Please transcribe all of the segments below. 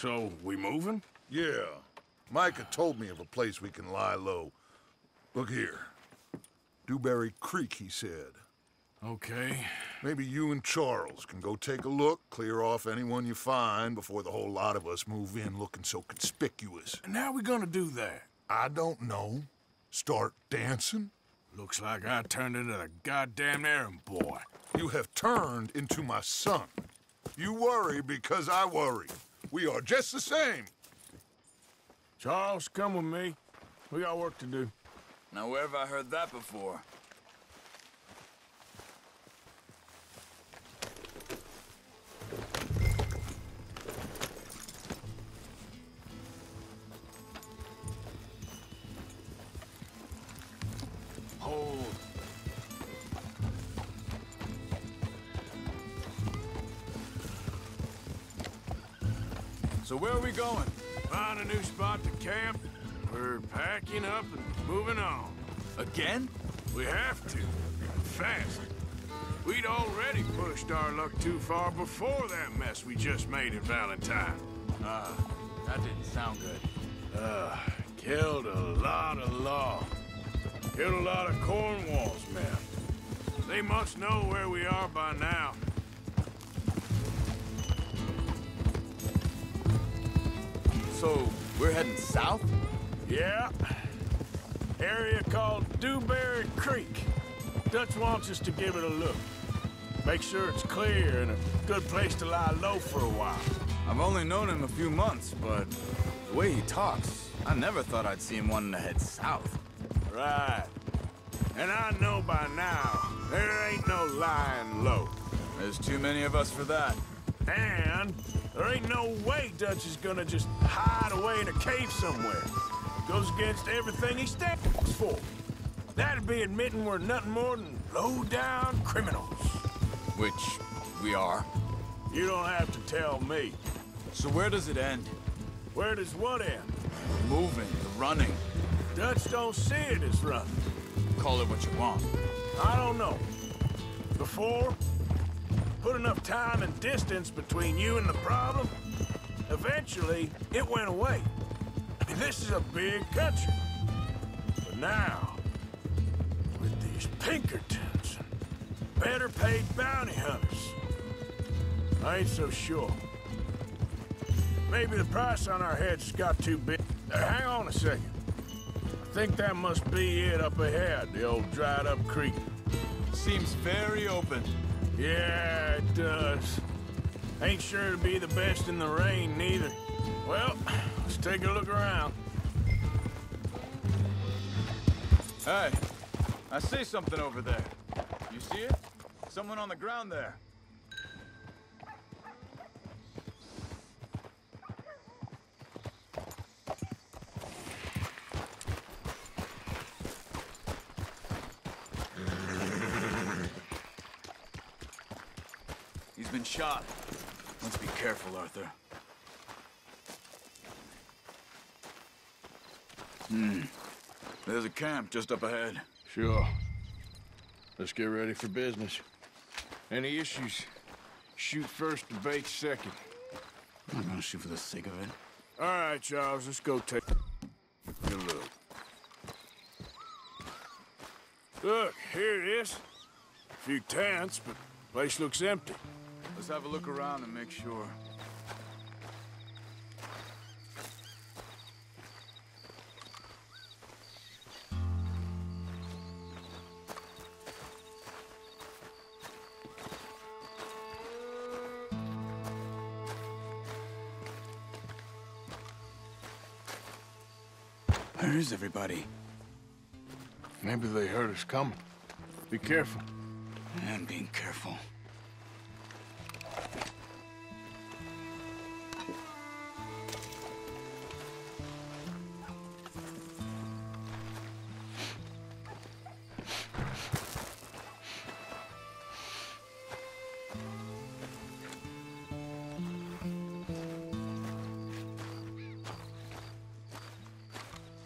So, we moving? Yeah. Micah told me of a place we can lie low. Look here. Dewberry Creek, he said. Okay. Maybe you and Charles can go take a look, clear off anyone you find before the whole lot of us move in looking so conspicuous. And how we gonna do that? I don't know. Start dancing? Looks like I turned into the goddamn errand boy. You have turned into my son. You worry because I worry. We are just the same. Charles, come with me. We got work to do. Now, where have I heard that before? Hold. So where are we going? Find a new spot to camp. We're packing up and moving on. Again? We have to. Fast. We'd already pushed our luck too far before that mess we just made in Valentine. That didn't sound good. Killed a lot of law. Killed a lot of Cornwall's men. They must know where we are by now. So, we're heading south? Yeah. Area called Dewberry Creek. Dutch wants us to give it a look. Make sure it's clear and a good place to lie low for a while. I've only known him a few months, but the way he talks, I never thought I'd see him wanting to head south. Right. And I know by now, there ain't no lying low. There's too many of us for that. And there ain't no way Dutch is gonna just hide away in a cave somewhere. Goes against everything he stands for. That'd be admitting we're nothing more than low-down criminals. Which we are. You don't have to tell me. So where does it end? Where does what end? Moving, the running. Dutch don't see it as running. Call it what you want. I don't know. Before, put enough time and distance between you and the problem, eventually it went away. I mean, this is a big country. But now, with these Pinkertons and better paid bounty hunters, I ain't so sure. Maybe the price on our heads got too big. Hang on a second. I think that must be it up ahead, the old dried-up creek. Seems very open. Yeah, it does. Ain't sure to be the best in the rain, neither. Well, let's take a look around. Hey, I see something over there. You see it? Someone on the ground there. He's been shot. Let's be careful, Arthur. There's a camp just up ahead. Sure. Let's get ready for business. Any issues? Shoot first, debate second. I'm not gonna shoot for the sake of it. All right, Charles, let's go take a look. Look, here it is. A few tents, but the place looks empty. Let's have a look around and make sure. Where is everybody? Maybe they heard us coming. Be careful. I'm being careful.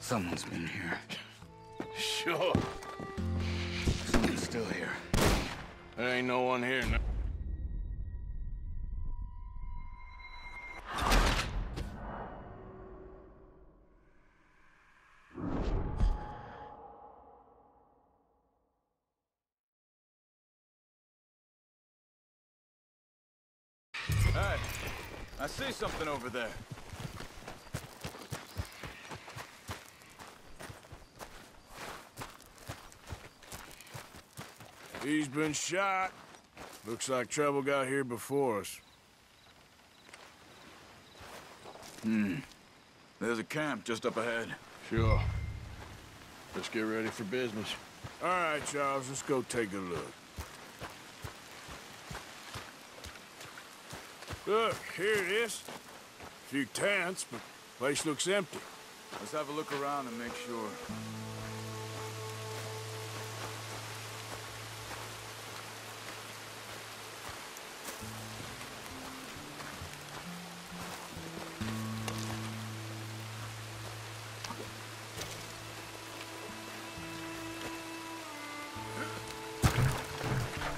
Someone's been here. Sure. Someone's still here. There ain't no one here now. I see something over there. He's been shot. Looks like trouble got here before us. There's a camp just up ahead. Sure. Let's get ready for business. All right, Charles, let's go take a look. Look, here it is. A few tents, but the place looks empty. Let's have a look around and make sure.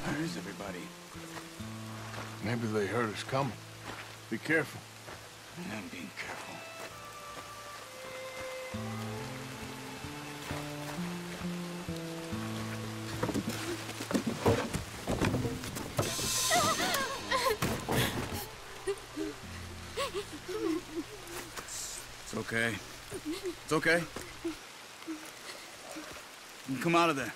Where is everybody? Maybe they heard us coming. Be careful. I'm being careful. It's okay. It's okay. You can come out of there.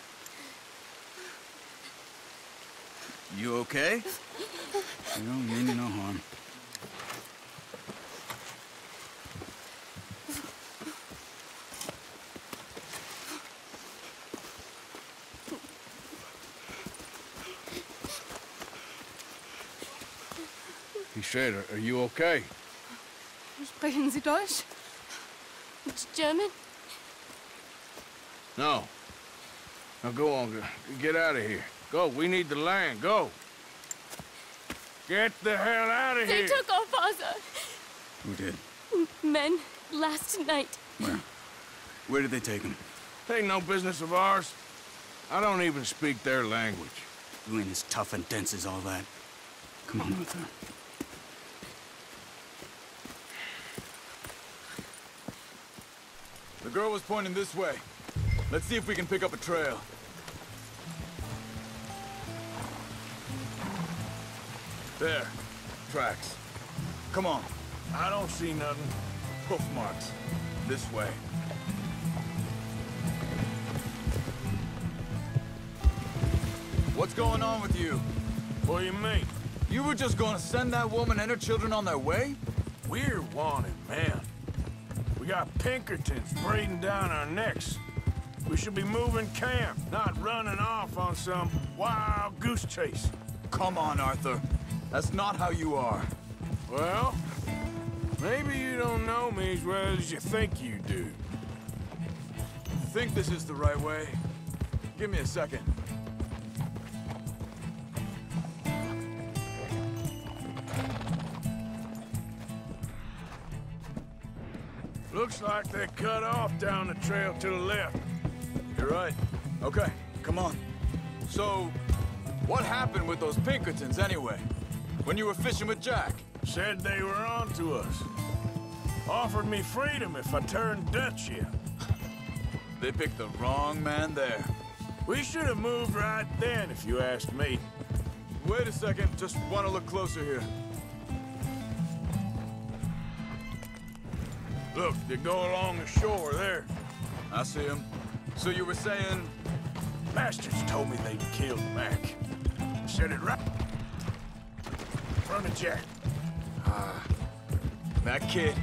You okay? You don't mean you no harm. He said, are you okay? Sprechen Sie Deutsch? German? No. Now go on, get out of here. Go, we need the land, go. Get the hell out of They here. took our father. Who did? Men last night. Where? Where did they take him? Ain't no business of ours. I don't even speak their language. You ain't as tough and dense as all that. Come on, Arthur. The girl was pointing this way. Let's see if we can pick up a trail. There. Tracks. Come on. I don't see nothing. Hoof marks. This way. What's going on with you? What do you mean? You were just gonna send that woman and her children on their way? We're wanted, man. We got Pinkertons breathing down our necks. We should be moving camp, not running off on some wild goose chase. Come on, Arthur. That's not how you are. Well, maybe you don't know me as well as you think you do. Think this is the right way? Give me a second. Looks like they cut off down the trail to the left. You're right. Okay, come on. So, what happened with those Pinkertons anyway? When you were fishing with Jack? Said they were on to us. Offered me freedom if I turned Dutch in. They picked the wrong man there. We should have moved right then, if you asked me. Wait a second, just want to look closer here. Look, they go along the shore there. I see him. So you were saying... Bastards told me they'd killed Mac. Said it right in front of Jack. That kid.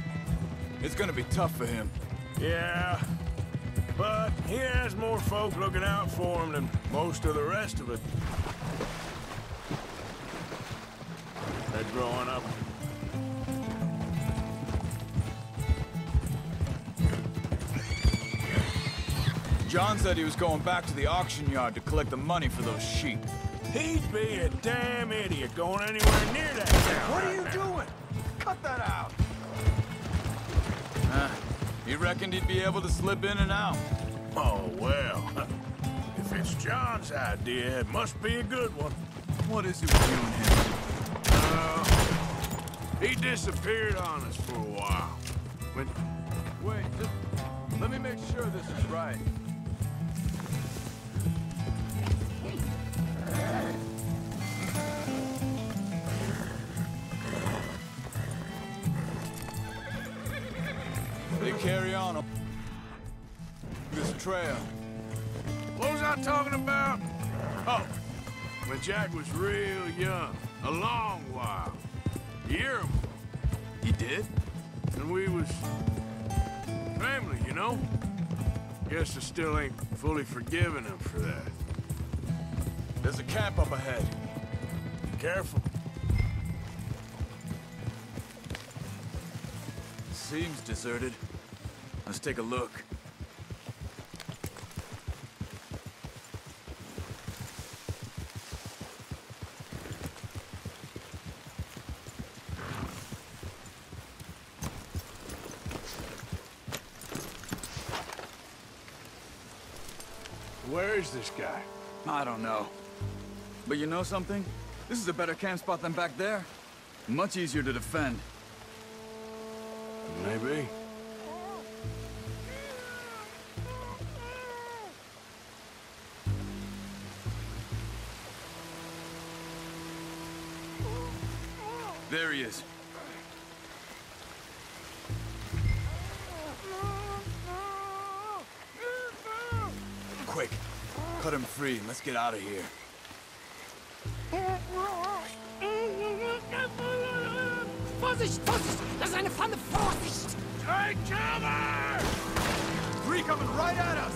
It's gonna be tough for him. Yeah, but he has more folk looking out for him than most of the rest of it. They're growing up. John said he was going back to the auction yard to collect the money for those sheep. He'd be a damn idiot going anywhere near that town. What are you doing? Cut that out! He reckoned he'd be able to slip in and out. Oh, well. If it's John's idea, it must be a good one. What is it with you and him? He disappeared on us for a while. But Wait, just let me make sure this is right. carry on this trail. What was I talking about? Oh, when Jack was real young, a long while. You hear him? He did? And we was family, you know? Guess I still ain't fully forgiven him for that. There's a camp up ahead. Careful. Seems deserted. Let's take a look. Where is this guy? I don't know. But you know something? This is a better camp spot than back there. Much easier to defend. Maybe. There he is. Quick, cut him free and let's get out of here. Vorsicht, Vorsicht! Das ist eine Pfanne! Vorsicht! Take cover! Three coming right at us!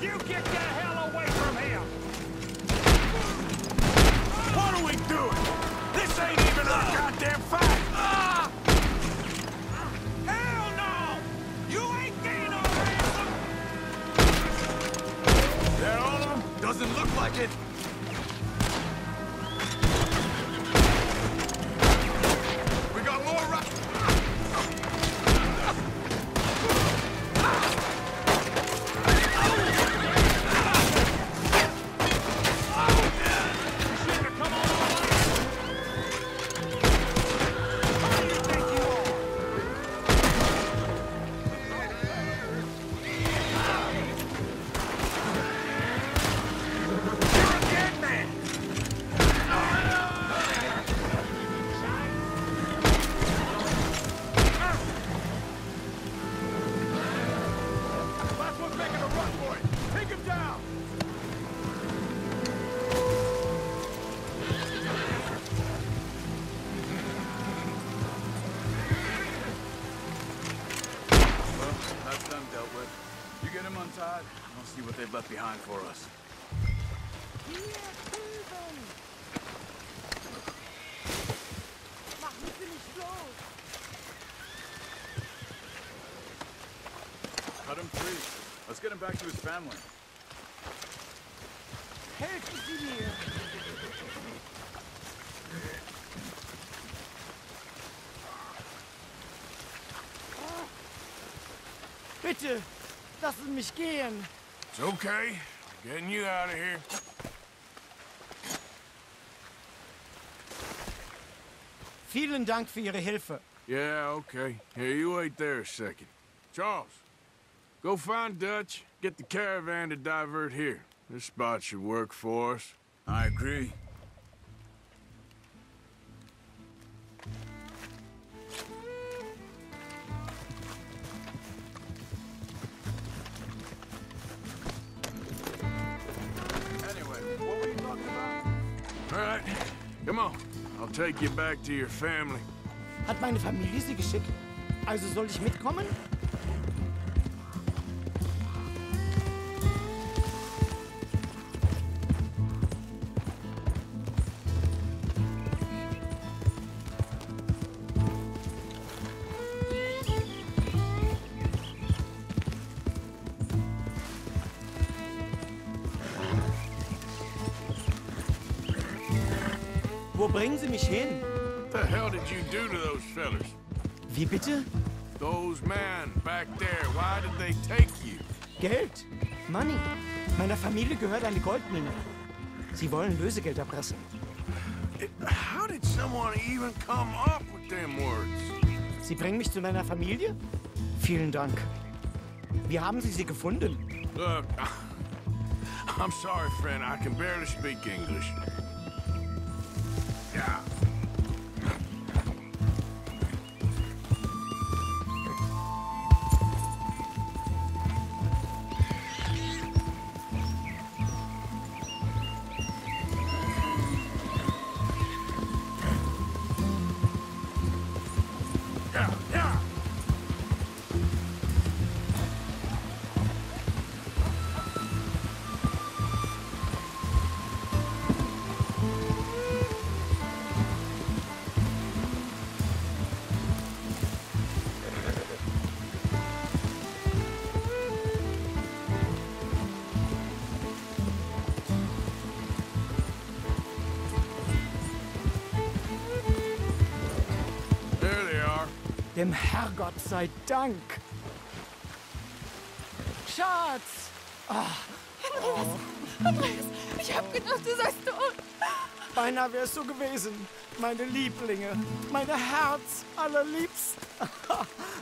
You get the hell away from here! What are we doing? This ain't even our goddamn fight! Hell no! You ain't getting no ransom! That all of them? Doesn't look like it! We got more right. That's them dealt with. You get him untied, and I'll see what they've left behind for us. Cut him free. Let's get him back to his family. Helfen Sie mir! Bitte, lassen mich gehen. It's okay. Getting you out of here. Vielen Dank für Ihre Hilfe. Yeah, okay. Here, you wait there a second. Charles, go find Dutch. Get the caravan to divert here. This spot should work for us. I agree. Anyway, what were you talking about? All right, come on. I'll take you back to your family. Hat meine Familie Sie geschickt? Also soll ich mitkommen? Wo bringen Sie mich hin? What the hell did you do to those fellas? Wie bitte? Those men back there, why did they take you? Geld. Money. Meiner Familie gehört eine Goldmine. Sie wollen Lösegeld erpressen. How did someone even come up with them words? Sie bringen mich zu meiner Familie? Vielen Dank. Wie haben Sie sie gefunden? Look, I'm sorry, friend. I can barely speak English. Yeah. Dem Herrgott sei Dank. Schatz! Andreas, ich hab gedacht, du seist tot. Beinahe wärst du gewesen. Meine Lieblinge, meine Herz allerliebst.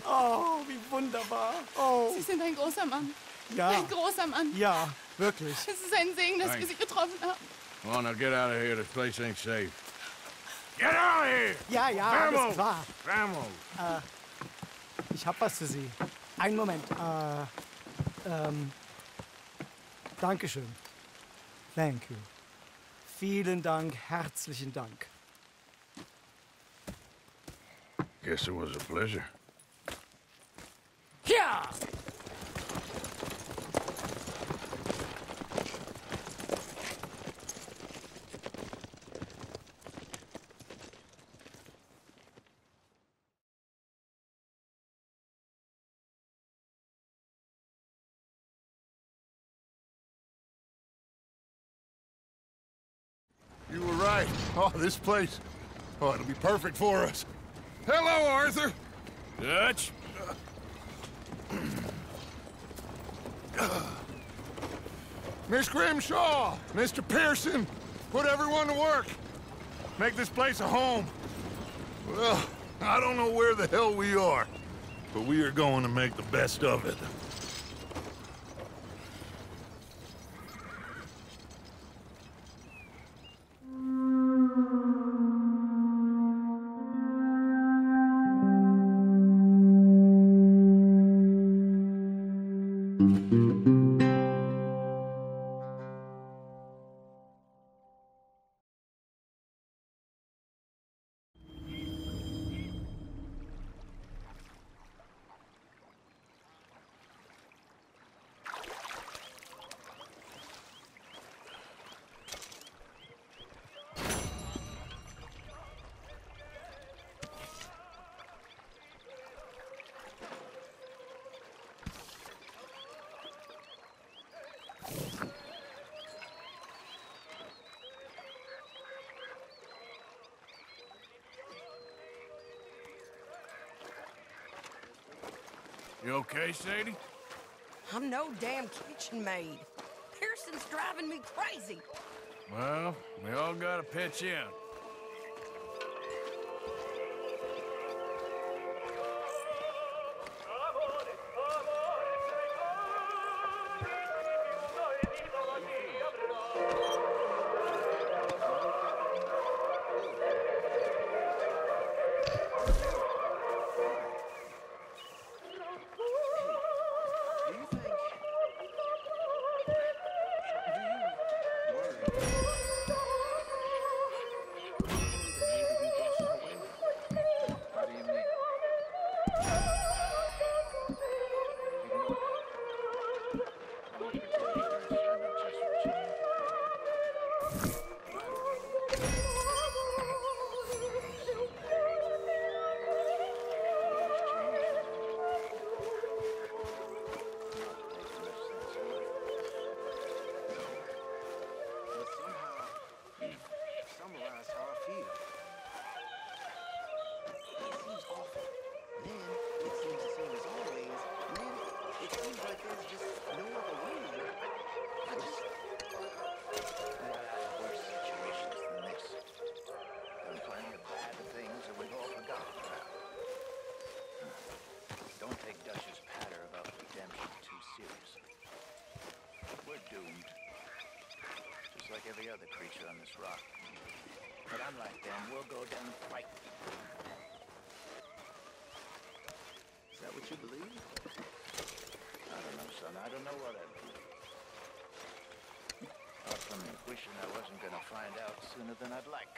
Oh, wie wunderbar. Oh, Sie sind ein großer Mann. ja, Ein großer Mann. ja, wirklich. Es ist ein Segen, dass wir Sie getroffen haben. Come on, now get out of here. This place ain't safe. Get out of here! Ja, ja, alles Vamos! klar. Vamos! Ich hab was für Sie. Einen Moment. Dankeschön. Thank you. Vielen Dank, herzlichen Dank. Guess it was a pleasure. Ja! You were right. Oh, this place. Oh, it'll be perfect for us. Hello, Arthur. Dutch? Miss Grimshaw, Mr. Pearson, put everyone to work. Make this place a home. Well, I don't know where the hell we are, but we are going to make the best of it. You okay, Sadie? I'm no damn kitchen maid. Pearson's driving me crazy. Well, we all gotta pitch in. Like every other creature on this rock. But unlike them, we'll go down fighting. Is that what you believe? I don't know, son. I don't know what I believe. Apart from wishing I wasn't gonna find out sooner than I'd like.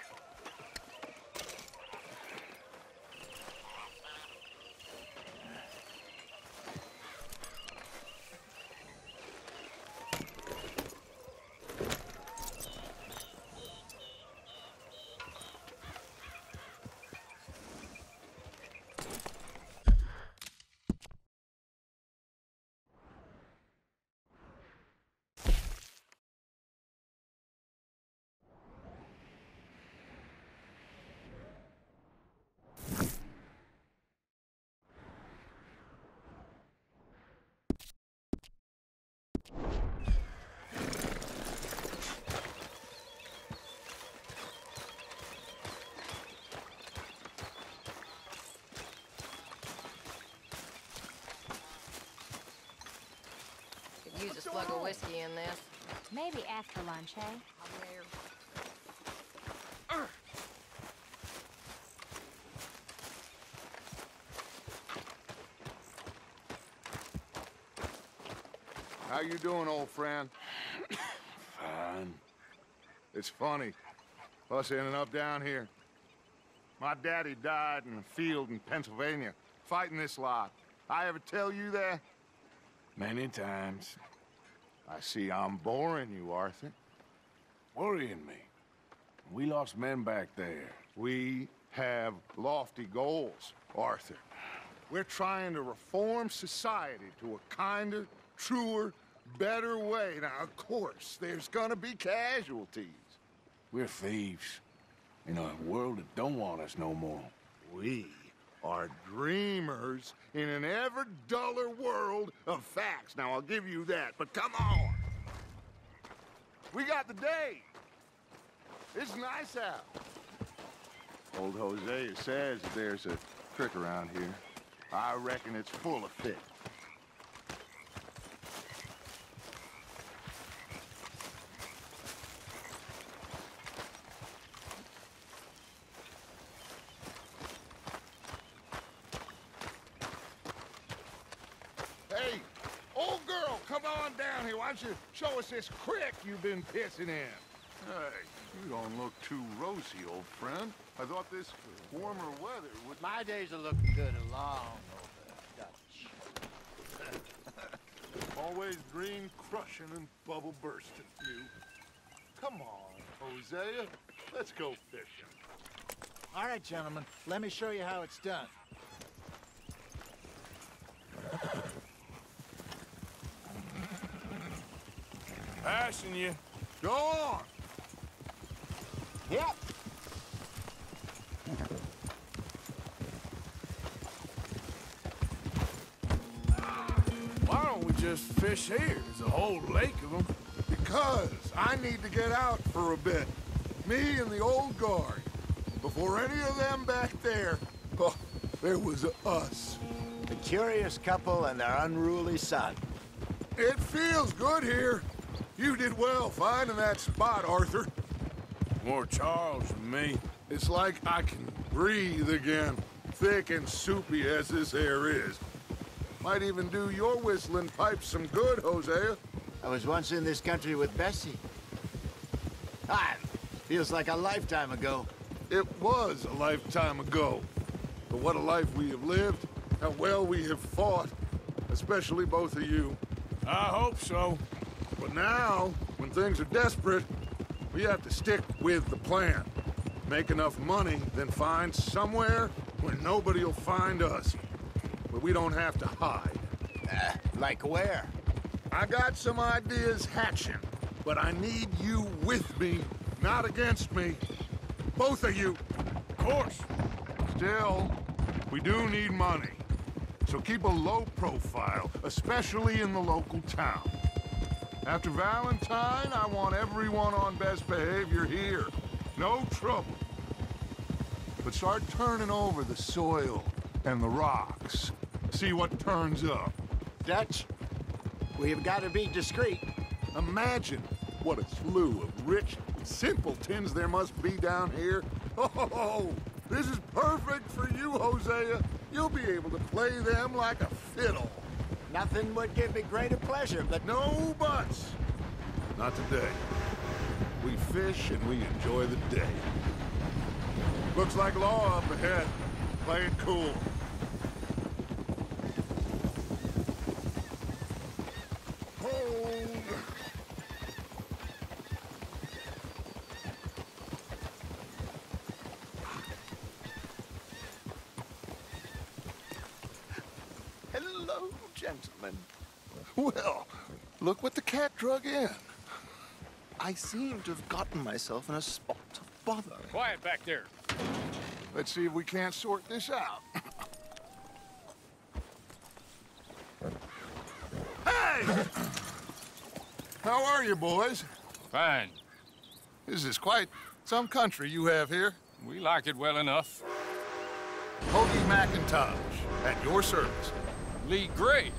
slug of whiskey in this. Maybe after lunch, eh? I'm there. How you doing, old friend? Fine. It's funny, us ending up down here. My daddy died in a field in Pennsylvania, fighting this lot. I ever tell you that? Many times. I see I'm boring you, Arthur. Worrying me. We lost men back there. We have lofty goals, Arthur. We're trying to reform society to a kinder, truer, better way. Now, of course, there's gonna be casualties. We're thieves. In a world that don't want us no more. We are dreamers in an ever duller world of facts. Now, I'll give you that, but come on. We got the day. It's nice out. Old Hosea says there's a creek around here. I reckon it's full of fish. Hey, old girl, come on down here. Why don't you show us this creek you've been pissing in? Hey, you don't look too rosy, old friend. I thought this warmer weather would... My days are looking good along over Dutch. Always dream crushing and bubble bursting, you. Come on, Hosea. Let's go fishing. All right, gentlemen, let me show you how it's done. Passing you. Go on. Yep. Why don't we just fish here? There's a whole lake of them. Because I need to get out for a bit. Me and the old guard. Before any of them back there, oh, there was us. The curious couple and their unruly son. It feels good here. You did well finding that spot, Arthur. More Charles than me. It's like I can breathe again, thick and soupy as this air is. Might even do your whistling pipes some good, Hosea. I was once in this country with Bessie. Feels like a lifetime ago. It was a lifetime ago. But what a life we have lived, how well we have fought, especially both of you. I hope so. But now, when things are desperate, we have to stick with the plan. Make enough money, then find somewhere where nobody will find us. Where we don't have to hide. Like where? I got some ideas hatching, but I need you with me, not against me. Both of you. Of course. Still, we do need money. So keep a low profile, especially in the local town. After Valentine, I want everyone on best behavior here. No trouble. But start turning over the soil and the rocks. See what turns up. Dutch, we've got to be discreet. Imagine what a slew of rich simpletons there must be down here. Oh, this is perfect for you, Hosea. You'll be able to play them like a fiddle. Nothing would give me greater pleasure, but... No buts. Not today. We fish and we enjoy the day. Looks like law up ahead. Play it cool. Hold. Hello, gentlemen. Well, look what the cat drug in. I seem to have gotten myself in a spot of bother. Quiet back there. Let's see if we can't sort this out. Hey! How are you, boys? Fine. This is quite some country you have here. We like it well enough. Hoagie McIntosh, at your service. Lee Gray.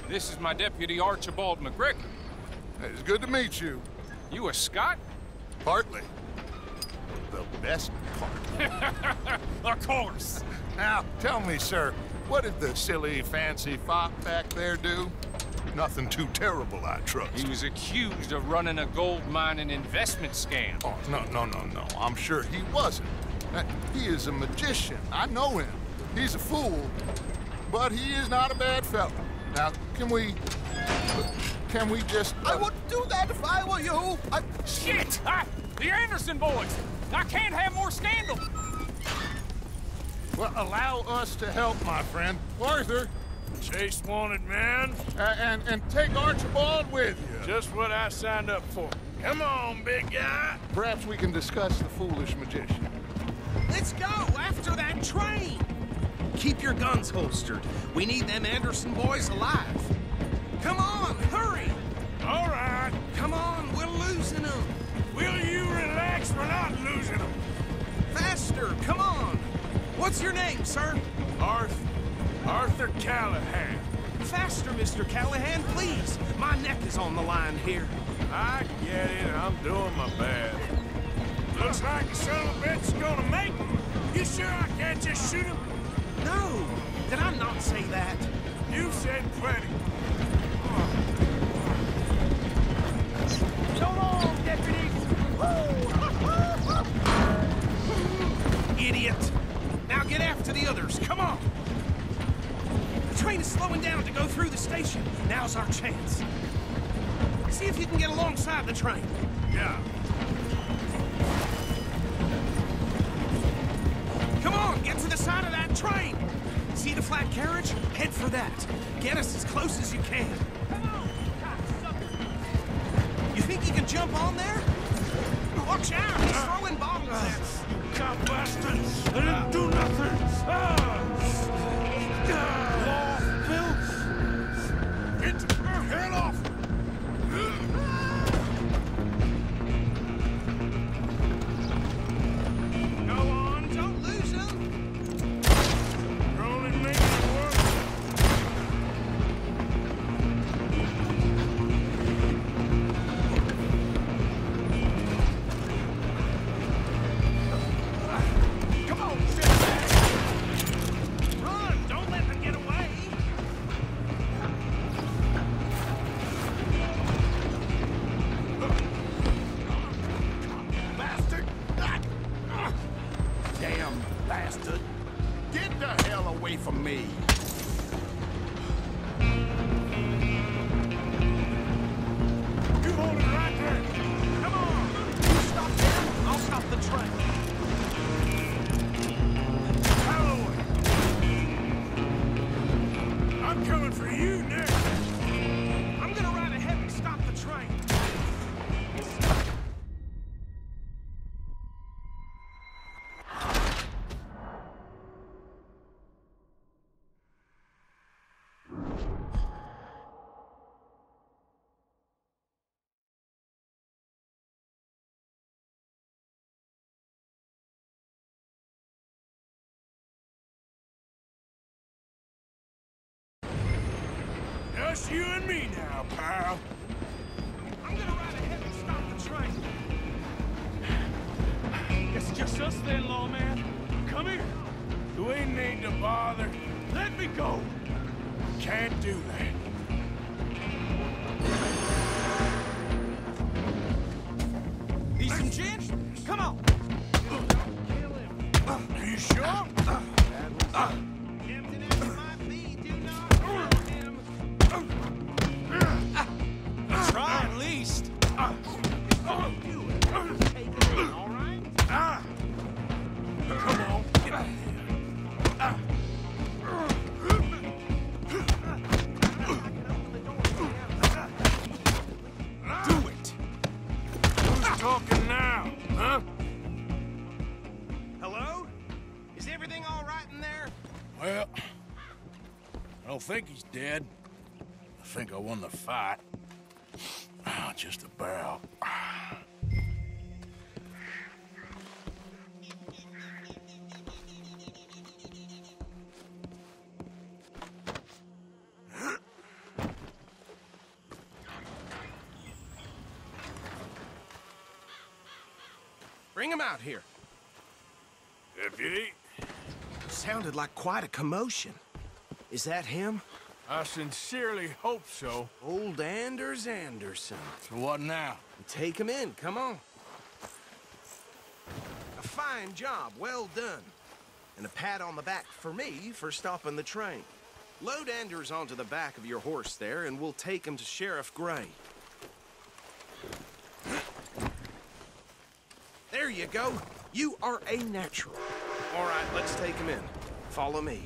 This is my deputy, Archibald McGregor. It's good to meet you. You a Scot? Partly. The best part. Of course. Now, tell me, sir, what did the silly, fancy fop back there do? Nothing too terrible, I trust. He was accused of running a gold mining investment scam. Oh, no. I'm sure he wasn't. He is a magician. I know him. He's a fool, but he is not a bad fellow. Now, can we just... I wouldn't do that if I were you. Shit! The Anderson boys! I can't have more scandal! Well, allow us to help, my friend. Arthur! Chase wanted man. And take Archibald with you. Just what I signed up for. Come on, big guy. Perhaps we can discuss the foolish magician. Let's go after that train! Keep your guns holstered. We need them Anderson boys alive. Come on, hurry! All right. Come on, we're losing them. Will you relax? We're not losing them. Faster, come on. What's your name, sir? Arthur Callahan. Faster, Mr. Callahan, please. My neck is on the line here. I get it. I'm doing my best. Looks like the son of a bitch is gonna make it. You sure I can't just shoot him? No. Did I not say that? You said plenty. So long, deputies! Idiot! Now get after the others, come on! The train is slowing down to go through the station. Now's our chance. See if you can get alongside the train. Yeah. Come on, get to the side of that train! See the flat carriage? Head for that. Get us as close as you can. Come on, cocksucker! You think you can jump on there? Watch out, he's throwing bottles at us. God bastards! I didn't do nothing! Get the head off! Go on, don't lose him! You're only making it work. Come on, sit back! Run! Don't let them get away! Bastard! Damn bastard! Get the hell away from me! You hold it right there. Come on! You stop there, I'll stop the train. Holloway. I'm coming for you next. I'm gonna ride ahead and stop the train. Just you and me now, pal. I'm gonna ride ahead and stop the train. It's just us then, lawman. Come here. Do we need to bother? Let me go. Can't do that. Need some gin? Come on. Are you sure? Tempting as it might be, do not kill him. Try at least. Do it. Take it in, all right? Come on. Get out Do it. Who's talking now? Huh? Hello? Is everything all right in there? Well, I don't think he's dead. I think I won the fight. Just about. Bring him out here. Deputy? Sounded like quite a commotion. Is that him? I sincerely hope so. Old Anders Anderson. So what now? Take him in, come on. A fine job, well done. And a pat on the back for me for stopping the train. Load Anders onto the back of your horse there, and we'll take him to Sheriff Gray. There you go. You are a natural. All right, let's take him in. Follow me.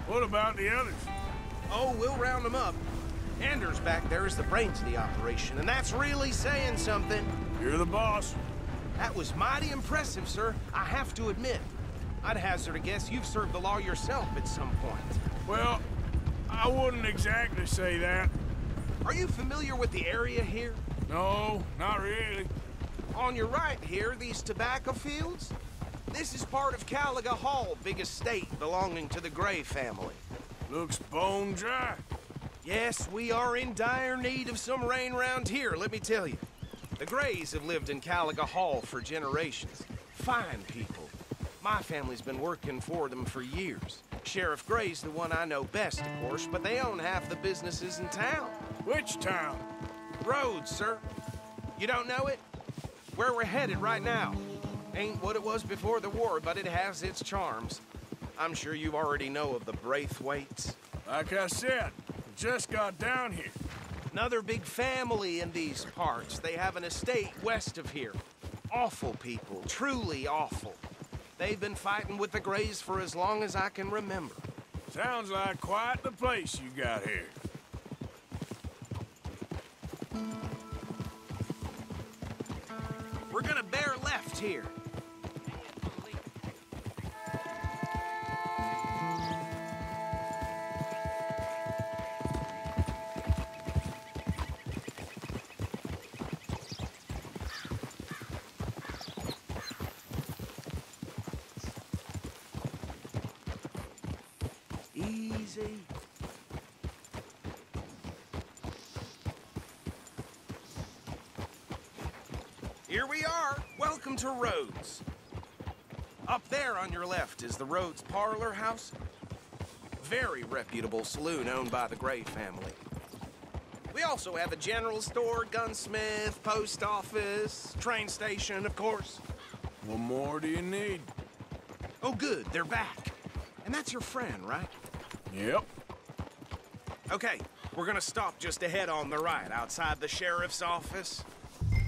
What about the others? Oh, we'll round them up. Anders back there is the brains of the operation, and that's really saying something. You're the boss. That was mighty impressive, sir. I have to admit. I'd hazard a guess you've served the law yourself at some point. Well, I wouldn't exactly say that. Are you familiar with the area here? No, not really. On your right here, these tobacco fields? This is part of Caliga Hall, big estate belonging to the Gray family. Looks bone dry. Yes, we are in dire need of some rain round here, let me tell you. The Grays have lived in Caliga Hall for generations. Fine people. My family's been working for them for years. Sheriff Gray's the one I know best, of course, but they own half the businesses in town. Which town? Rhodes, sir. You don't know it? Where we're headed right now. Ain't what it was before the war, but it has its charms. I'm sure you already know of the Braithwaites. Like I said, just got down here. Another big family in these parts. They have an estate west of here. Awful people, truly awful. They've been fighting with the Grays for as long as I can remember. Sounds like quite the place you got here. We're gonna bear left here. Easy. Here we are. Welcome to Rhodes. Up there on your left is the Rhodes Parlor House. Very reputable saloon owned by the Gray family. We also have a general store, gunsmith, post office, train station, of course. What more do you need? Oh, good. They're back. And that's your friend, right? Yep. Okay, we're gonna stop just ahead on the right, outside the sheriff's office.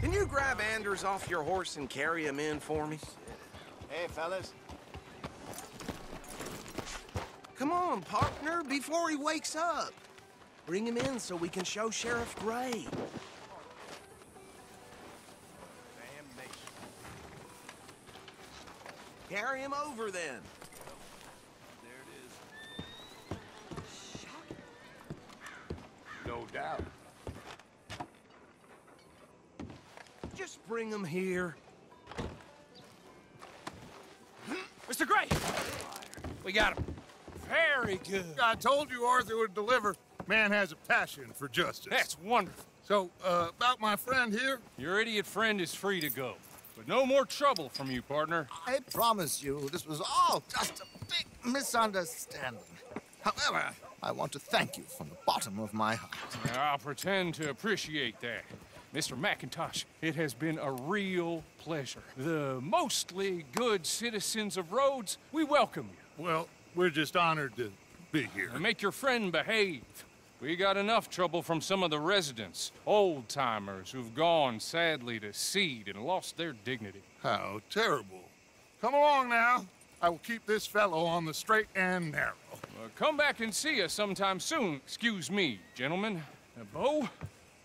Can you grab Anders off your horse and carry him in for me? Hey, fellas. Come on, partner, before he wakes up. Bring him in so we can show Sheriff Gray. Carry him over, then. No doubt. Just bring him here. Mr. Gray! We got him. Very good. I told you Arthur would deliver. Man has a passion for justice. That's wonderful. So, about my friend here? Your idiot friend is free to go. But no more trouble from you, partner. I promise you, this was all just a big misunderstanding. However, I want to thank you from the bottom of my heart. I'll pretend to appreciate that. Mr. McIntosh, it has been a real pleasure. The mostly good citizens of Rhodes, we welcome you. Well, we're just honored to be here. And make your friend behave. We got enough trouble from some of the residents, old-timers who've gone, sadly, to seed and lost their dignity. How terrible. Come along now. I will keep this fellow on the straight and narrow. Come back and see us sometime soon. Excuse me, gentlemen. Bo,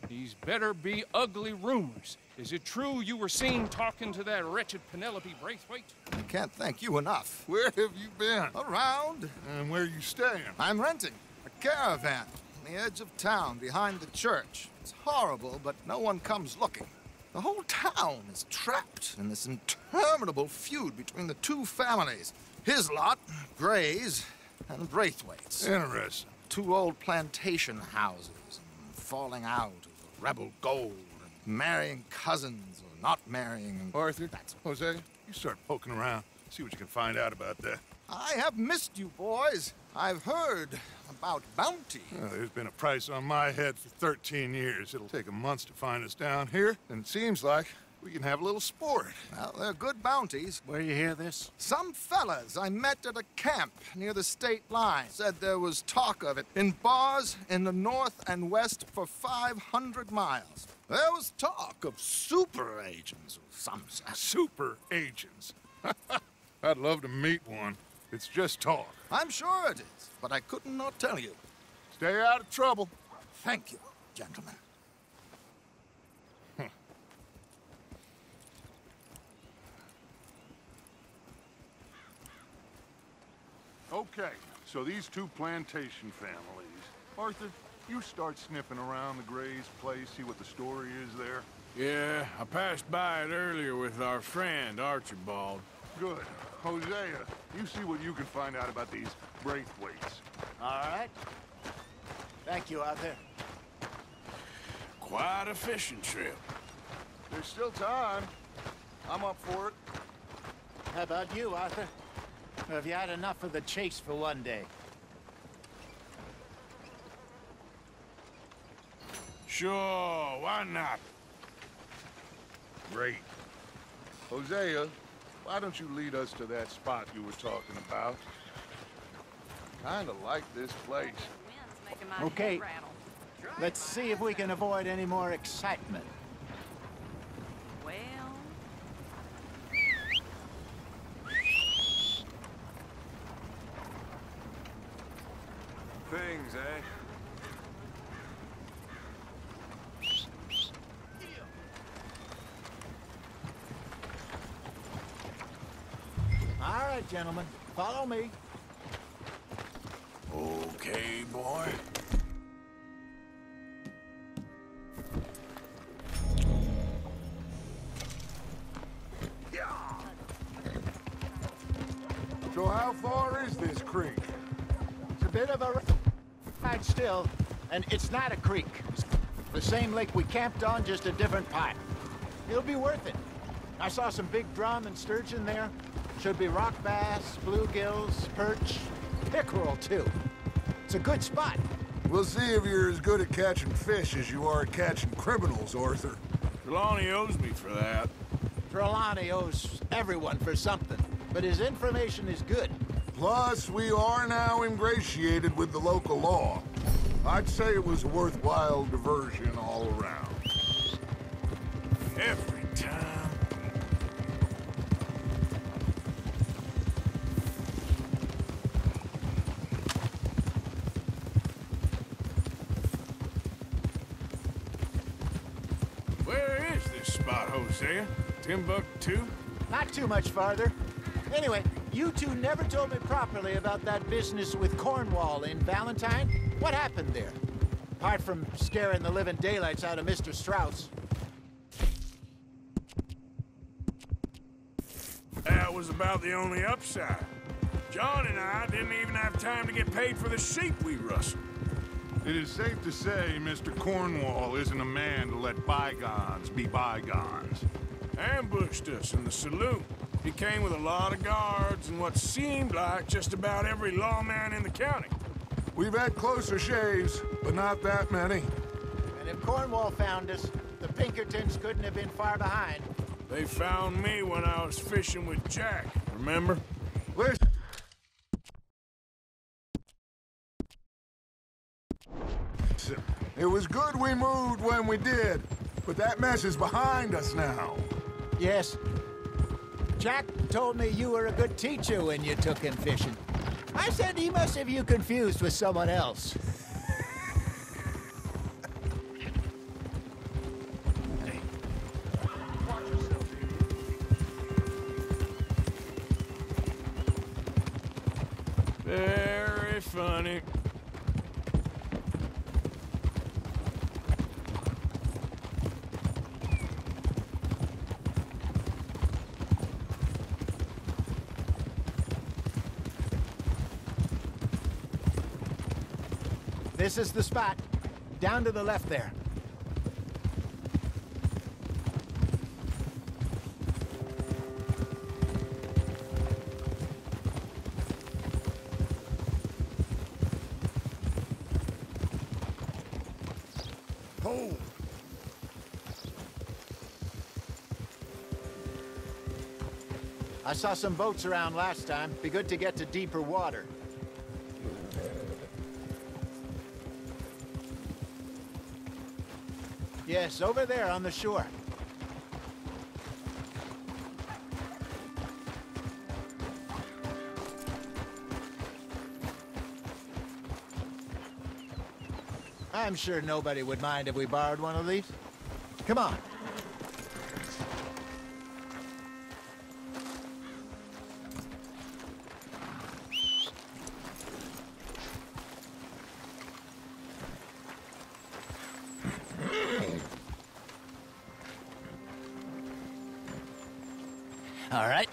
these better be ugly rumors. Is it true you were seen talking to that wretched Penelope Braithwaite? I can't thank you enough. Where have you been? Around. And where you staying? I'm renting a caravan on the edge of town behind the church. It's horrible, but no one comes looking. The whole town is trapped in this interminable feud between the two families. His lot, Gray's, and Braithwaite's. Interesting. 2 old plantation houses, and falling out of rebel gold, and marrying cousins, or not marrying and... Arthur, Jose, you start poking around. See what you can find out about that. I have missed you, boys. I've heard about bounty. Well, there's been a price on my head for 13 years. It'll take 'em months to find us down here, and it seems like we can have a little sport. Well, they're good bounties. Where you hear this? Some fellas I met at a camp near the state line said there was talk of it in bars in the north and west for 500 miles. There was talk of super agents of some sort. Super agents? I'd love to meet one. It's just talk. I'm sure it is, but I couldn't not tell you. Stay out of trouble. Thank you, gentlemen. Okay, so these two plantation families. Arthur, you start sniffing around the Gray's place, see what the story is there. Yeah, I passed by it earlier with our friend, Archibald. Good. Hosea, you see what you can find out about these Braithwaites. All right. Thank you, Arthur. Quite a fishing trip. There's still time. I'm up for it. How about you, Arthur? Or have you had enough of the chase for one day? Sure, why not? Great. Hosea, why don't you lead us to that spot you were talking about? Kinda like this place. Okay. Let's see if we can avoid any more excitement. Well... Things, eh? All right, gentlemen. Follow me. Okay, boy. So how far is this creek? It's a bit of a ride still, and it's not a creek. It's the same lake we camped on, just a different part. It'll be worth it. I saw some big drum and sturgeon there. Should be rock bass, bluegills, perch, pickerel, too. It's a good spot. We'll see if you're as good at catching fish as you are at catching criminals, Arthur. Trelawney owes me for that. Trelawney owes everyone for something, but his information is good. Plus, we are now ingratiated with the local law. I'd say it was a worthwhile diversion all around. Every time. Where is this spot, Hosea? Timbuktu? Not too much farther. Anyway, you two never told me properly about that business with Cornwall in Valentine. What happened there? Apart from scaring the living daylights out of Mr. Strauss. That was about the only upside. John and I didn't even have time to get paid for the sheep we rustled. It is safe to say Mr. Cornwall isn't a man to let bygones be bygones. Ambushed us in the saloon. He came with a lot of guards and what seemed like just about every lawman in the county. We've had closer shaves, but not that many. And if Cornwall found us, the Pinkertons couldn't have been far behind. They found me when I was fishing with Jack, remember? Listen. It was good we moved when we did, but that mess is behind us now. Yes. Jack told me you were a good teacher when you took him fishing. I said he must have you confused with someone else. Very funny. This is the spot. Down to the left there. I saw some boats around last time. Be good to get to deeper water. Yes, over there on the shore. I'm sure nobody would mind if we borrowed one of these. Come on. All right.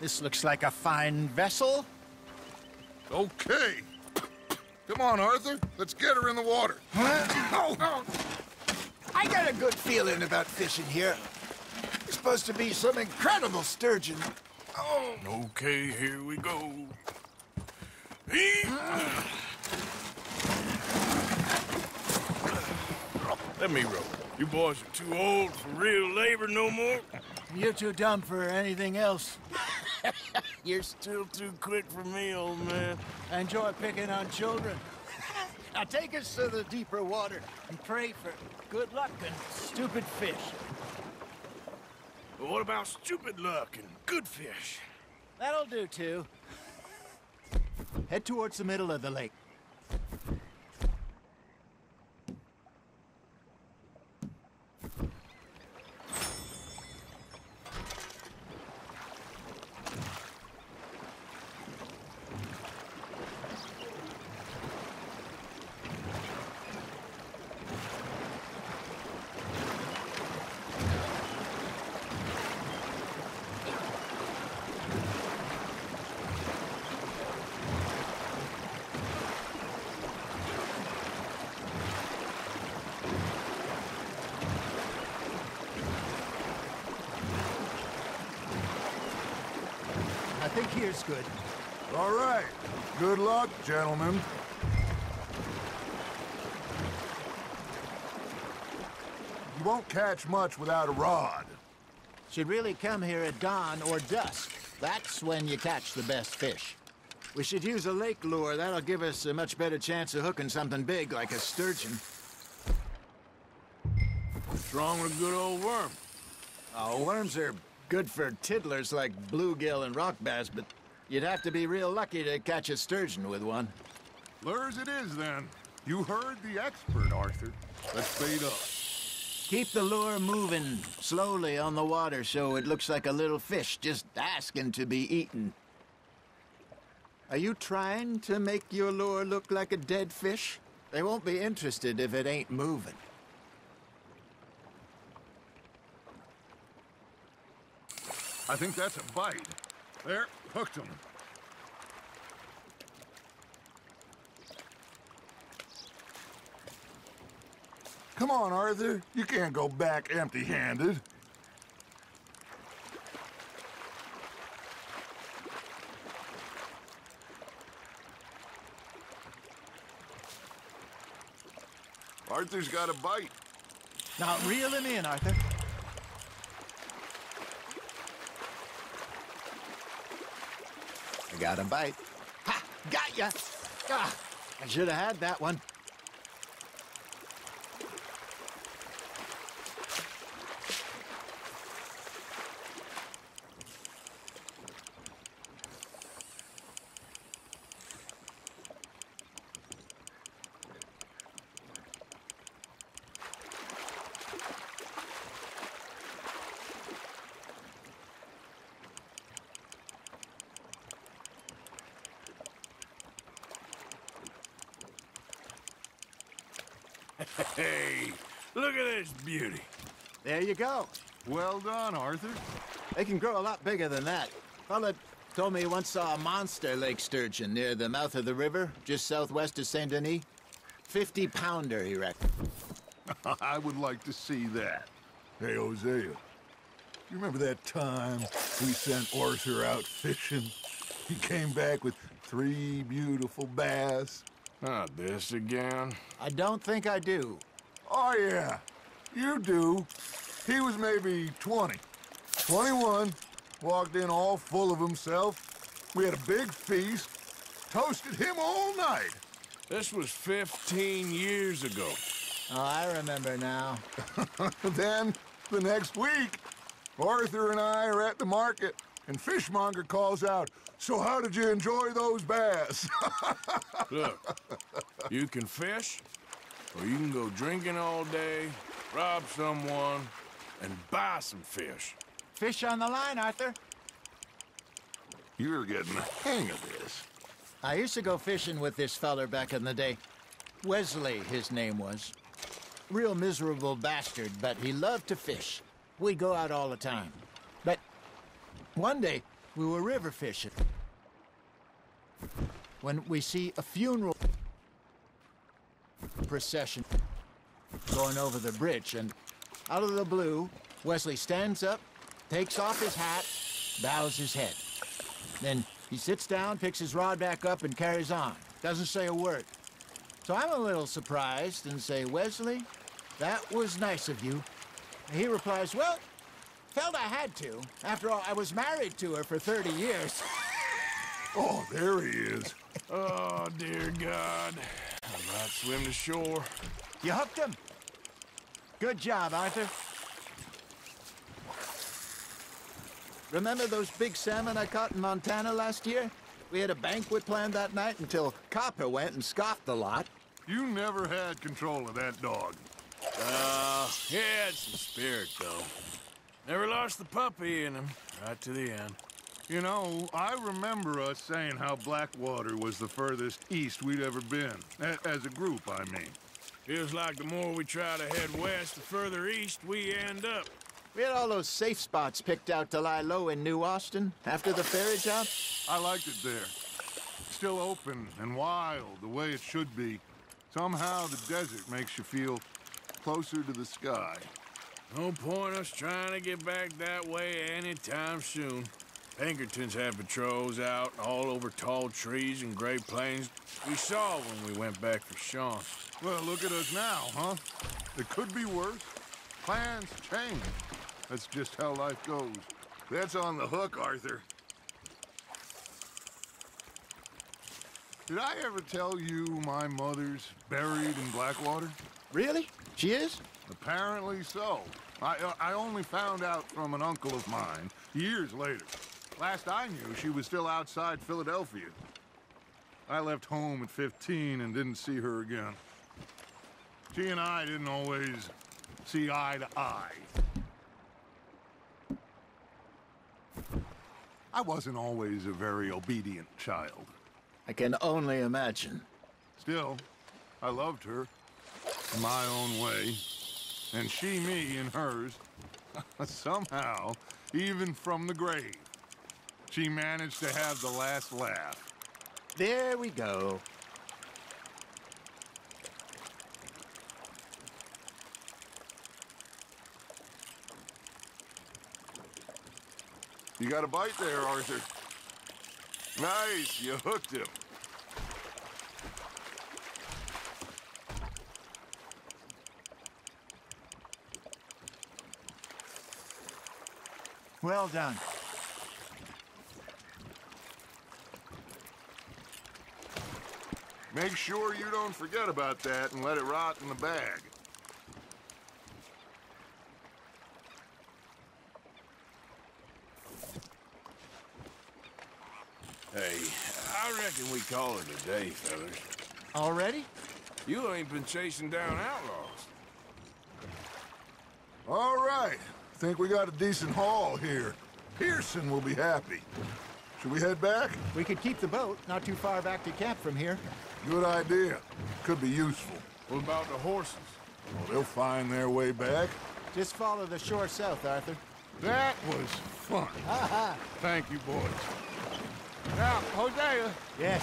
This looks like a fine vessel. Okay. Come on, Arthur. Let's get her in the water. Oh. I got a good feeling about fishing here. It's supposed to be some incredible sturgeon. Oh. Okay, here we go. Let me row. You boys are too old for real labor no more. You're too dumb for anything else. You're still too quick for me, old man. I enjoy picking on children. Now take us to the deeper water and pray for good luck and stupid fish. But what about stupid luck and good fish? That'll do, too. Head towards the middle of the lake. I think here's good. All right. Good luck, gentlemen. You won't catch much without a rod. Should really come here at dawn or dusk. That's when you catch the best fish. We should use a lake lure. That'll give us a much better chance of hooking something big like a sturgeon. What's wrong with a good old worm? Oh, worms are good for tiddlers like bluegill and rock bass, but you'd have to be real lucky to catch a sturgeon with one. Lures it is, then. You heard the expert, Arthur. Let's bait up. Keep the lure moving slowly on the water so it looks like a little fish just asking to be eaten. Are you trying to make your lure look like a dead fish? They won't be interested if it ain't moving. I think that's a bite. There, hooked him. Come on, Arthur. You can't go back empty-handed. Arthur's got a bite. Now reel him in, Arthur. I got a bite. Ha! Got ya! Ah, I should have had that one. Hey, look at this beauty. There you go. Well done, Arthur. They can grow a lot bigger than that. Fella told me he once saw a monster lake sturgeon near the mouth of the river, just southwest of Saint Denis. 50-pounder, he reckoned. I would like to see that. Hey, Hosea, you remember that time we sent Arthur out fishing? He came back with 3 beautiful bass. Not this again. I don't think I do. Oh, yeah. You do. He was maybe 20. 21. Walked in all full of himself. We had a big feast. Toasted him all night. This was 15 years ago. Oh, I remember now. Then, the next week, Arthur and I are at the market, and Fishmonger calls out, "So how did you enjoy those bass?" Look, you can fish, or you can go drinking all day, rob someone, and buy some fish. Fish on the line, Arthur. You're getting the hang of this. I used to go fishing with this feller back in the day. Wesley, his name was. Real miserable bastard, but he loved to fish. We'd go out all the time. But one day, we were river fishing when we see a funeral procession going over the bridge, and out of the blue, Wesley stands up, takes off his hat, bows his head. Then he sits down, picks his rod back up, and carries on. Doesn't say a word. So I'm a little surprised and say, "Wesley, that was nice of you." And he replies, "Well, felt I had to. After all, I was married to her for 30 years. Oh, there he is. Oh, dear God. I might swim to shore. You hooked him. Good job, Arthur. Remember those big salmon I caught in Montana last year? We had a banquet planned that night until Copper went and scoffed the lot. You never had control of that dog. He had some spirit, though. Never lost the puppy in him, right to the end. You know, I remember us saying how Blackwater was the furthest east we'd ever been. As a group, I mean. Feels like the more we try to head west, the further east we end up. We had all those safe spots picked out to lie low in New Austin after the ferry job. I liked it there. Still open and wild, the way it should be. Somehow the desert makes you feel closer to the sky. No point us trying to get back that way anytime soon. Pinkertons had patrols out all over tall trees and Great Plains. We saw when we went back for Sean. Well, look at us now, huh? It could be worse. Plans change. That's just how life goes. That's on the hook, Arthur. Did I ever tell you my mother's buried in Blackwater? Really? She is? Apparently so. I only found out from an uncle of mine years later. Last I knew, she was still outside Philadelphia. I left home at 15 and didn't see her again. She and I didn't always see eye to eye. I wasn't always a very obedient child. I can only imagine. Still, I loved her in my own way, and she me in hers. Somehow, even from the grave, she managed to have the last laugh. There we go. You got a bite there, Arthur. Nice, you hooked him. Well done. Make sure you don't forget about that and let it rot in the bag. Hey, I reckon we call it a day, fellas. Already? You ain't been chasing down outlaws. All right. Think we got a decent haul here. Pearson will be happy. Should we head back? We could keep the boat not too far back to camp from here. Good idea. Could be useful. What about the horses? Well, they'll find their way back. Just follow the shore south, Arthur. That was fun. Thank you, boys. Now, Hosea. Yes.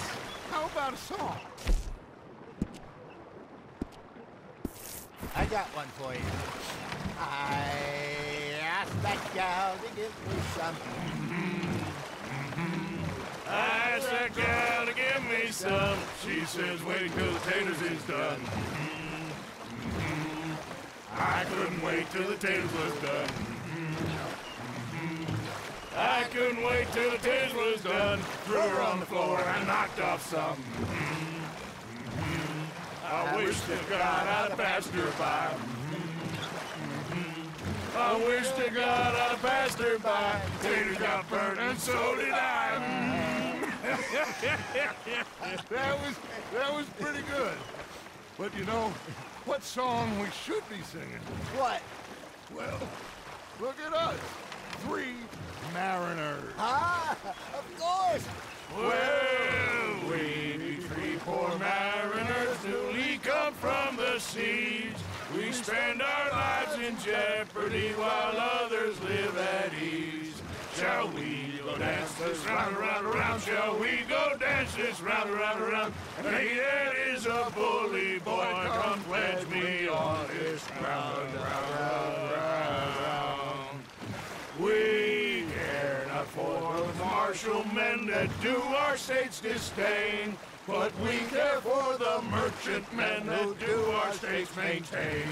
How about a song? I got one for you. I asked that gal to give me some. I asked that gal to give me some. She says, wait till the taters is done. I couldn't wait till the taters was done. I couldn't wait till the taste was done. Threw her on the floor and knocked off some. I wish to God I'd passed her by. I wish to God I'd passed her by. Tater got burnt and so did I. That was pretty good. But you know, what song we should be singing? What? Well, look at us. 3 mariners. Ah, of course. Well, we be 3 poor mariners newly come from the seas. We spend our lives in jeopardy while others live at ease. Shall we go dance this round, around, around? Shall we go dance this round, around, around? And he that is a bully boy, come pledge me on this round, round, round, round. We care not for the martial men that do our state's disdain, but we care for the merchant men that do our states maintain.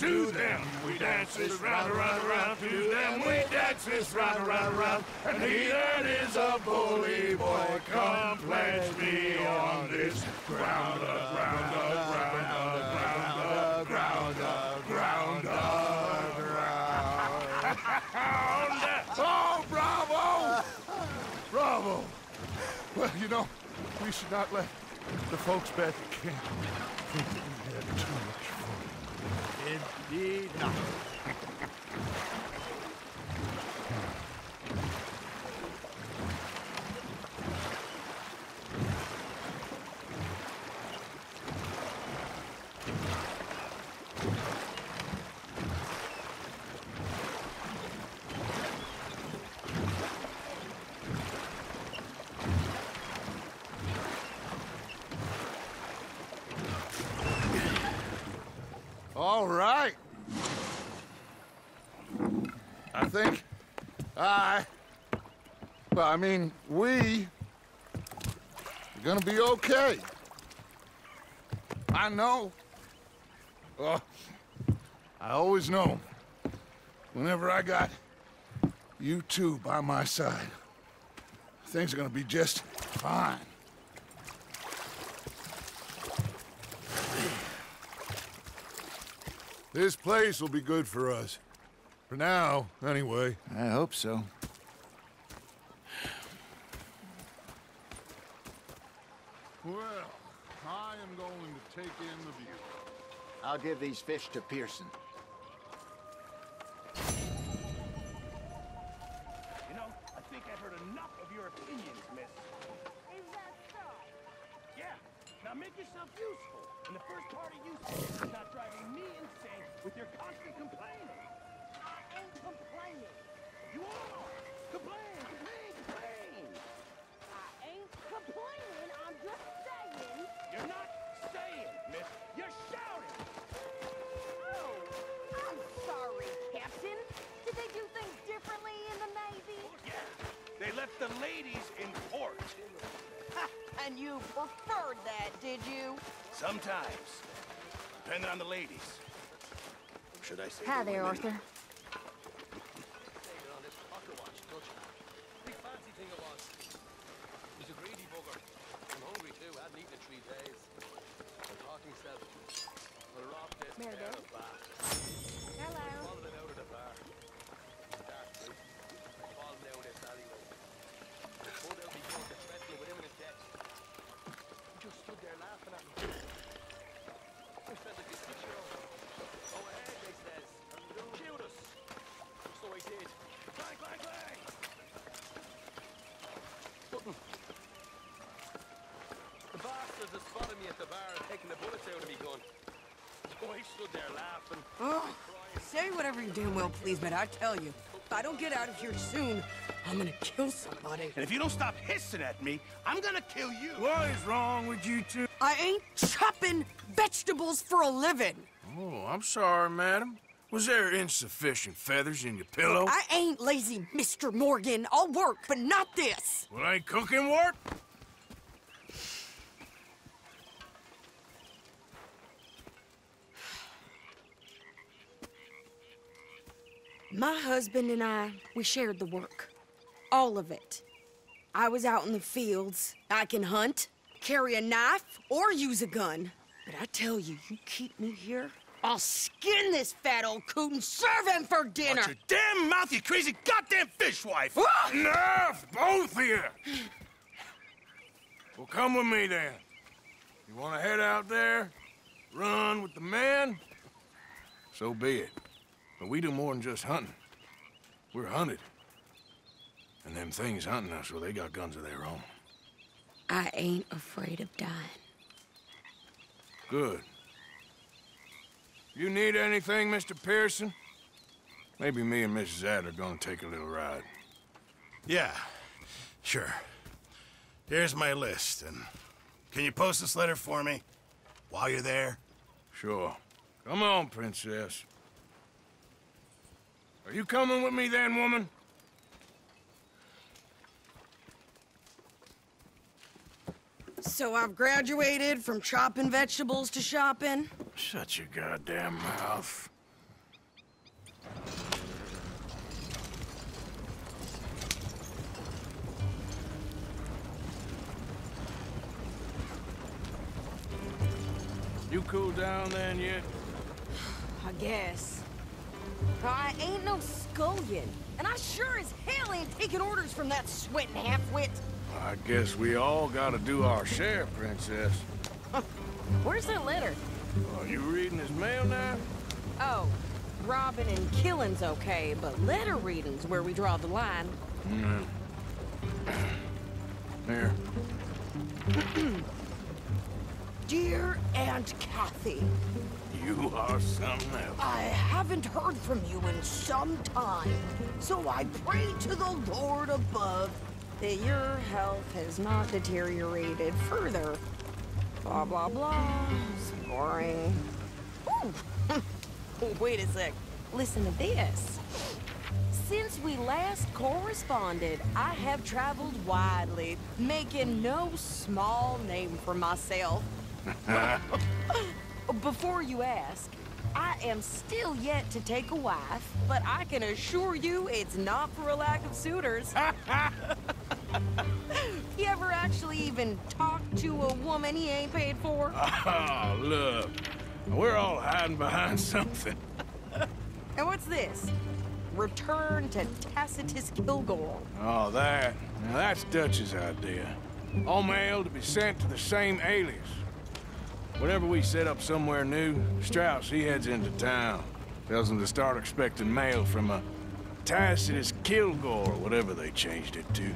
To them we dance this round, around, around. To them we dance this round, around, around. And he that is a bully boy, come pledge me on this ground, ground, ground, ground, ground, ground, ground. Oh, bravo! Bravo! Well, you know, we should not let the folks back at camp think that we had too much fun. Indeed not. All right. I think we are gonna be okay. I know. I always know. Whenever I got you two by my side, things are gonna be just fine. This place will be good for us. For now, anyway. I hope so. Well, I am going to take in the view. I'll give these fish to Pearson. You know, I think I've heard enough of your opinions, miss. Is that so? Yeah. Now make yourself useful. And the first part of useful is not driving me insane with your constant complaining. I ain't complaining. You are! Complain! Complain! Complain! I ain't complaining. I'm just saying. You're not saying, miss. You're shouting! Oh, I'm sorry, Captain. Did they do things differently in the Navy? Yeah. They left the ladies in port. And you preferred that, did you? Sometimes. Depending on the ladies. Or should I say Hi the there, women? Arthur. Big fancy thing it was. He's a greedy bugger. I'm hungry too. I hadn't eaten in 3 days. I thought to myself, I'll rob this Meredith. town of bar. Hello. Followed it out of the bar. Dark blue. Falling down this alleyway. I pulled out my gun to threaten him with imminent death. He just stood there laughing at me. I felt like a 6-year-old. Go ahead, they says. Shoot us. So I did. Clang, clang, clang! The bastards have spotted me at the bar and taken the bullets out of me gun. So I stood there laughing. Oh, say whatever you damn well please, but I tell you, if I don't get out of here soon, I'm gonna kill somebody. And if you don't stop hissing at me, I'm gonna kill you. What is wrong with you two? I ain't chopping vegetables for a living. Oh, I'm sorry, madam. Was there insufficient feathers in your pillow? I ain't lazy, Mr. Morgan. I'll work, but not this. Well, ain't cooking work? My husband and I, we shared the work. All of it. I was out in the fields. I can hunt, carry a knife, or use a gun. But I tell you, you keep me here, I'll skin this fat old coot and serve him for dinner. Watch your damn mouth, you crazy goddamn fishwife! Enough, both of you! Well, come with me then. You want to head out there, run with the men? So be it. But we do more than just hunting. We're hunted. And them things hunting us, well, they got guns of their own. I ain't afraid of dying. Good. You need anything, Mr. Pearson? Maybe me and Mrs. Add are gonna take a little ride. Yeah, sure. Here's my list, and can you post this letter for me while you're there? Sure. Come on, Princess. Are you coming with me then, woman? So I've graduated from chopping vegetables to shopping? Shut your goddamn mouth. You cool down then yet? I guess. I ain't no scullion, and I sure as hell ain't taking orders from that sweating half-wit. I guess we all gotta do our share, Princess. Where's that letter? Are you reading his mail now? Oh, robbing and killing's okay, but letter reading's where we draw the line. Here. Dear Aunt Kathy. You are something else. I haven't heard from you in some time, so I pray to the Lord above that your health has not deteriorated further. Blah, blah, blah. It's boring. Ooh. Wait a sec. Listen to this. Since we last corresponded, I have traveled widely, making no small name for myself. Before you ask, I am still yet to take a wife, but I can assure you it's not for a lack of suitors. You ever actually even talked to a woman he ain't paid for? Oh, look. We're all hiding behind something. And what's this? Return to Tacitus Kilgore. Oh, that. Now, that's Dutch's idea. All mail to be sent to the same alias. Whenever we set up somewhere new, Strauss, he heads into town. Tells them to start expecting mail from a Tacitus Kilgore, whatever they changed it to.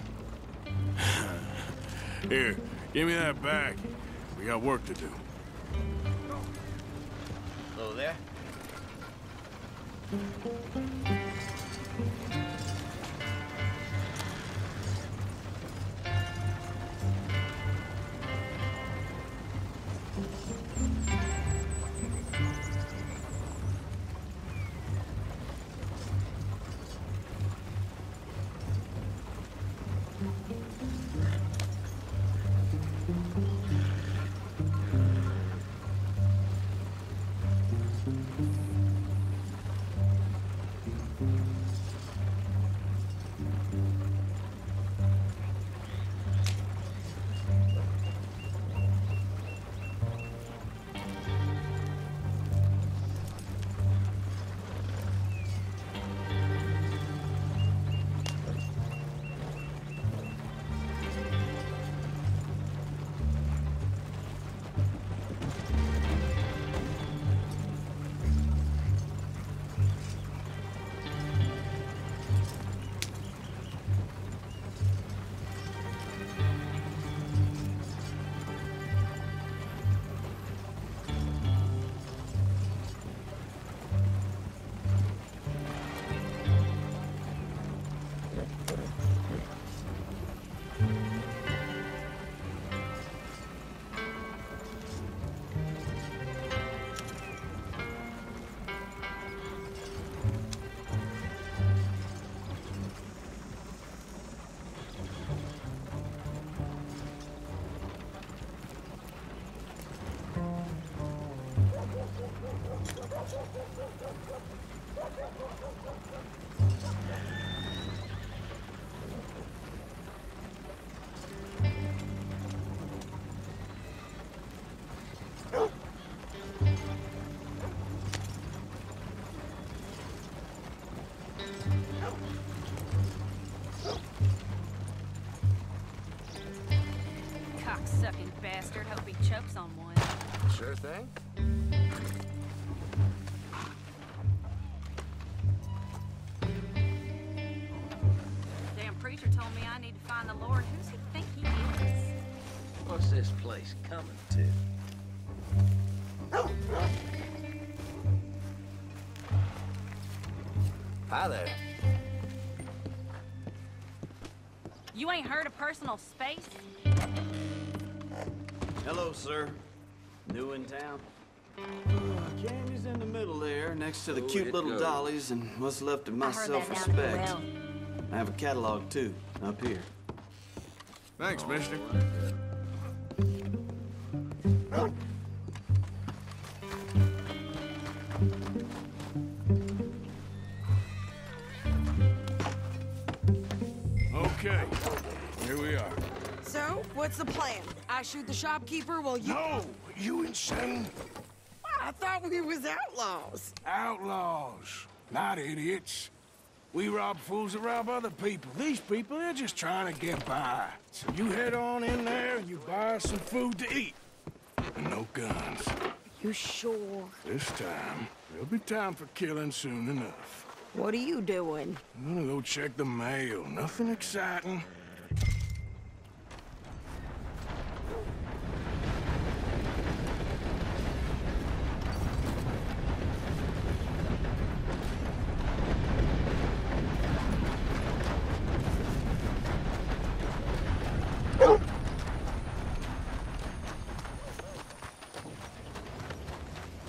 Here, give me that back. We got work to do. Hello there. blood-sucking bastard. Hope he chokes on one. Sure thing. Damn preacher told me I need to find the Lord. Who's he think he is? What's this place coming to? Hi there. You ain't heard of personal space? Hello, sir. New in town? Candy's in the middle there, next to the cute little dollies and what's left of my self-respect. I have a catalog, too, up here. Thanks, mister. Okay, here we are. So, what's the plan? I shoot the shopkeeper while you... No! You insane? I thought we was outlaws. Outlaws, not idiots. We rob fools that rob other people. These people, they're just trying to get by. So you head on in there and you buy us some food to eat. And no guns. You sure? This time, there'll be time for killing soon enough. What are you doing? I'm gonna go check the mail. Nothing exciting.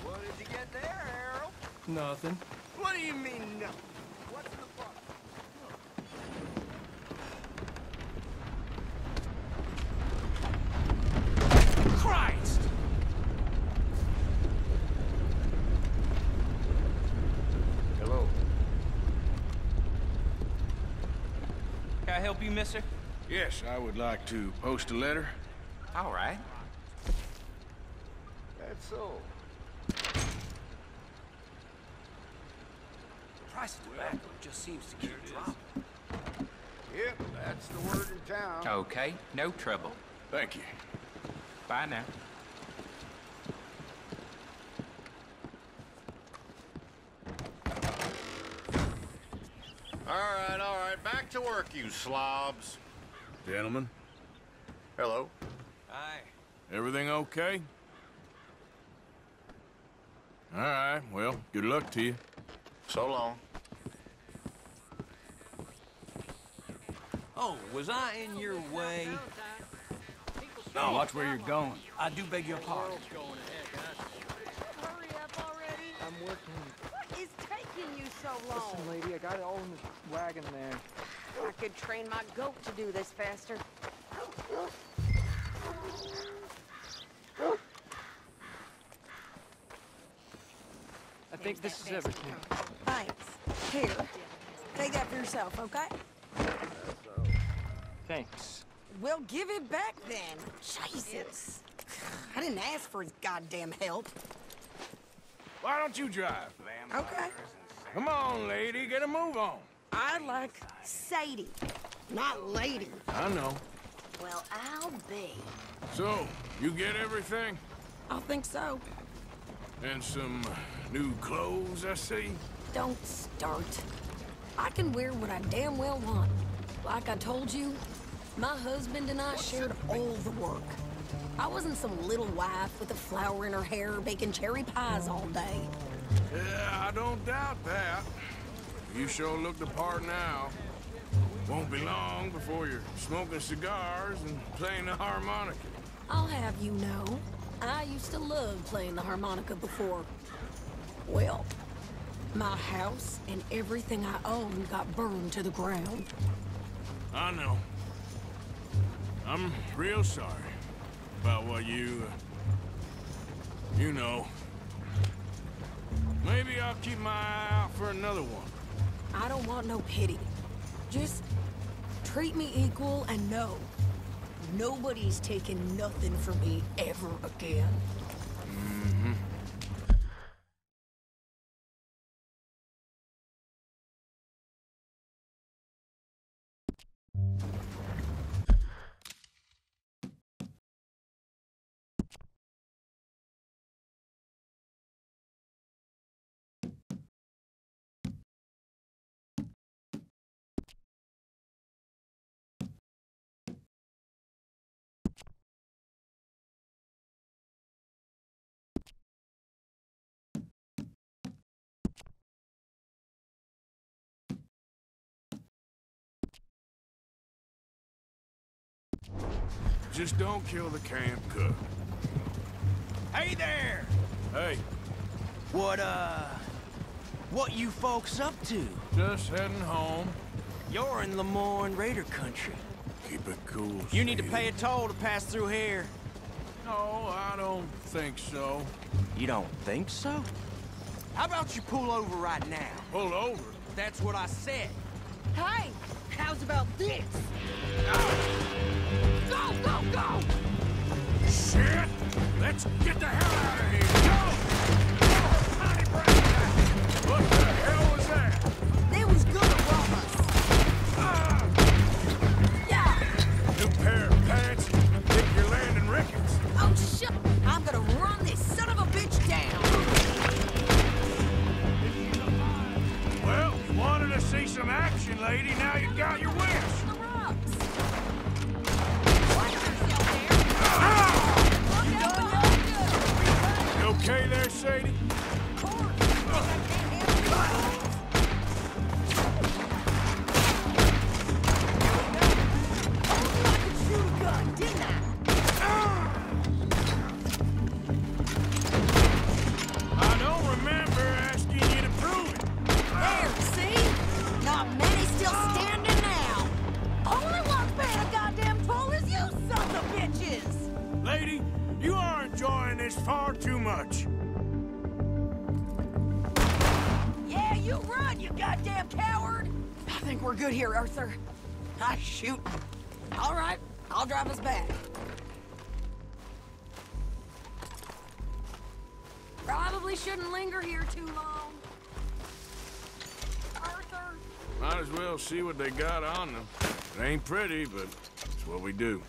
What did you get there, Harold? Nothing. What do you mean, nothing? What's in the box? Christ! Hello. Can I help you, mister? Yes, I would like to post a letter. All right. That's so. The price of tobacco just seems to keep dropping. Yep, that's the word in town. Okay, no trouble. Thank you. Bye now. All right, back to work, you slobs. Gentlemen, Hello. Aye. everything okay? All right, well, good luck to you. So long. Oh, was I in your way? No. Watch where you're going. I do beg your pardon. Hurry up already. I'm working. What is taking you so long? Listen, lady, I got it all in the wagon there. I could train my goat to do this faster. I think this is everything. Thanks. Here. Take that for yourself, okay? Thanks. Well, give it back then. Jesus. I didn't ask for his goddamn help. Why don't you drive? Okay. Come on, lady, get a move on. I like Sadie, not lady. I know. Well, I'll be. So, you get everything? I think so. And some new clothes, I see? Don't start. I can wear what I damn well want. Like I told you, my husband and I shared all the work. I wasn't some little wife with a flower in her hair baking cherry pies all day. Yeah, I don't doubt that. You sure look the part now. Won't be long before you're smoking cigars and playing the harmonica. I'll have you know, I used to love playing the harmonica before. Well, my house and everything I owned got burned to the ground. I know. I'm real sorry about what you know. Maybe I'll keep my eye out for another one. I don't want no pity. Just treat me equal and know nobody's taking nothing from me ever again. Mm-hmm. Just don't kill the camp cook. Hey there! Hey. What you folks up to? Just heading home. You're in Lemoyne Raider country. Keep it cool, You need to pay a toll to pass through here. No, I don't think so. You don't think so? How about you pull over right now? Pull over? That's what I said. Hey, how's about this? Go, go, go! Shit! Let's get the hell out of here! Go! Honey, break that! What the hell was that? They was gonna rob us. Yeah! New pair of pants? Think you're landing Ricketts? Oh, shit! I'm gonna run this son of a bitch down! Well, you wanted to see some action, lady. Now you got your wish. You okay there, Sadie? I don't remember asking you to prove it. There, see? Not many still standing now. Only one's paying a goddamn toll is you sons of bitches! Lady, you are enjoying this far too much. Yeah, you run, you goddamn coward! I think we're good here, Arthur. Ah, shoot. All right, I'll drive us back. Probably shouldn't linger here too long. Arthur? Might as well see what they got on them. It ain't pretty, but it's what we do.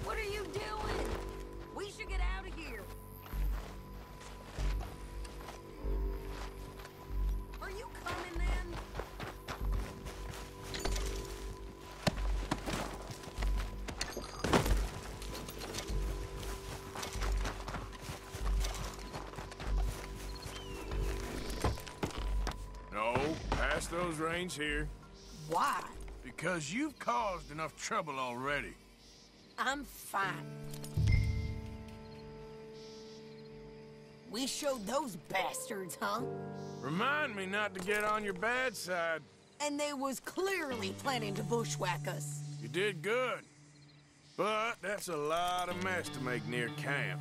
What are you doing? We should get out of here. Are you coming then? No, pass those reins here. Why? Because you've caused enough trouble already. I'm fine. We showed those bastards, huh? Remind me not to get on your bad side. And they was clearly planning to bushwhack us. You did good. But that's a lot of mess to make near camp.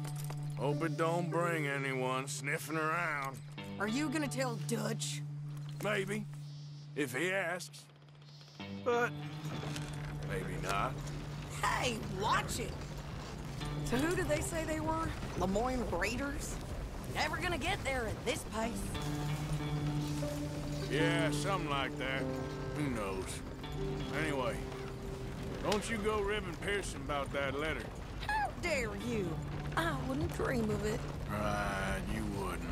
Hope it don't bring anyone sniffing around. Are you gonna tell Dutch? Maybe, if he asks. But maybe not. Hey, watch it! So who did they say they were? Lemoyne Raiders? Never gonna get there at this pace. Yeah, something like that. Who knows? Anyway, don't you go ribbing Pearson about that letter. How dare you? I wouldn't dream of it. Right, you wouldn't.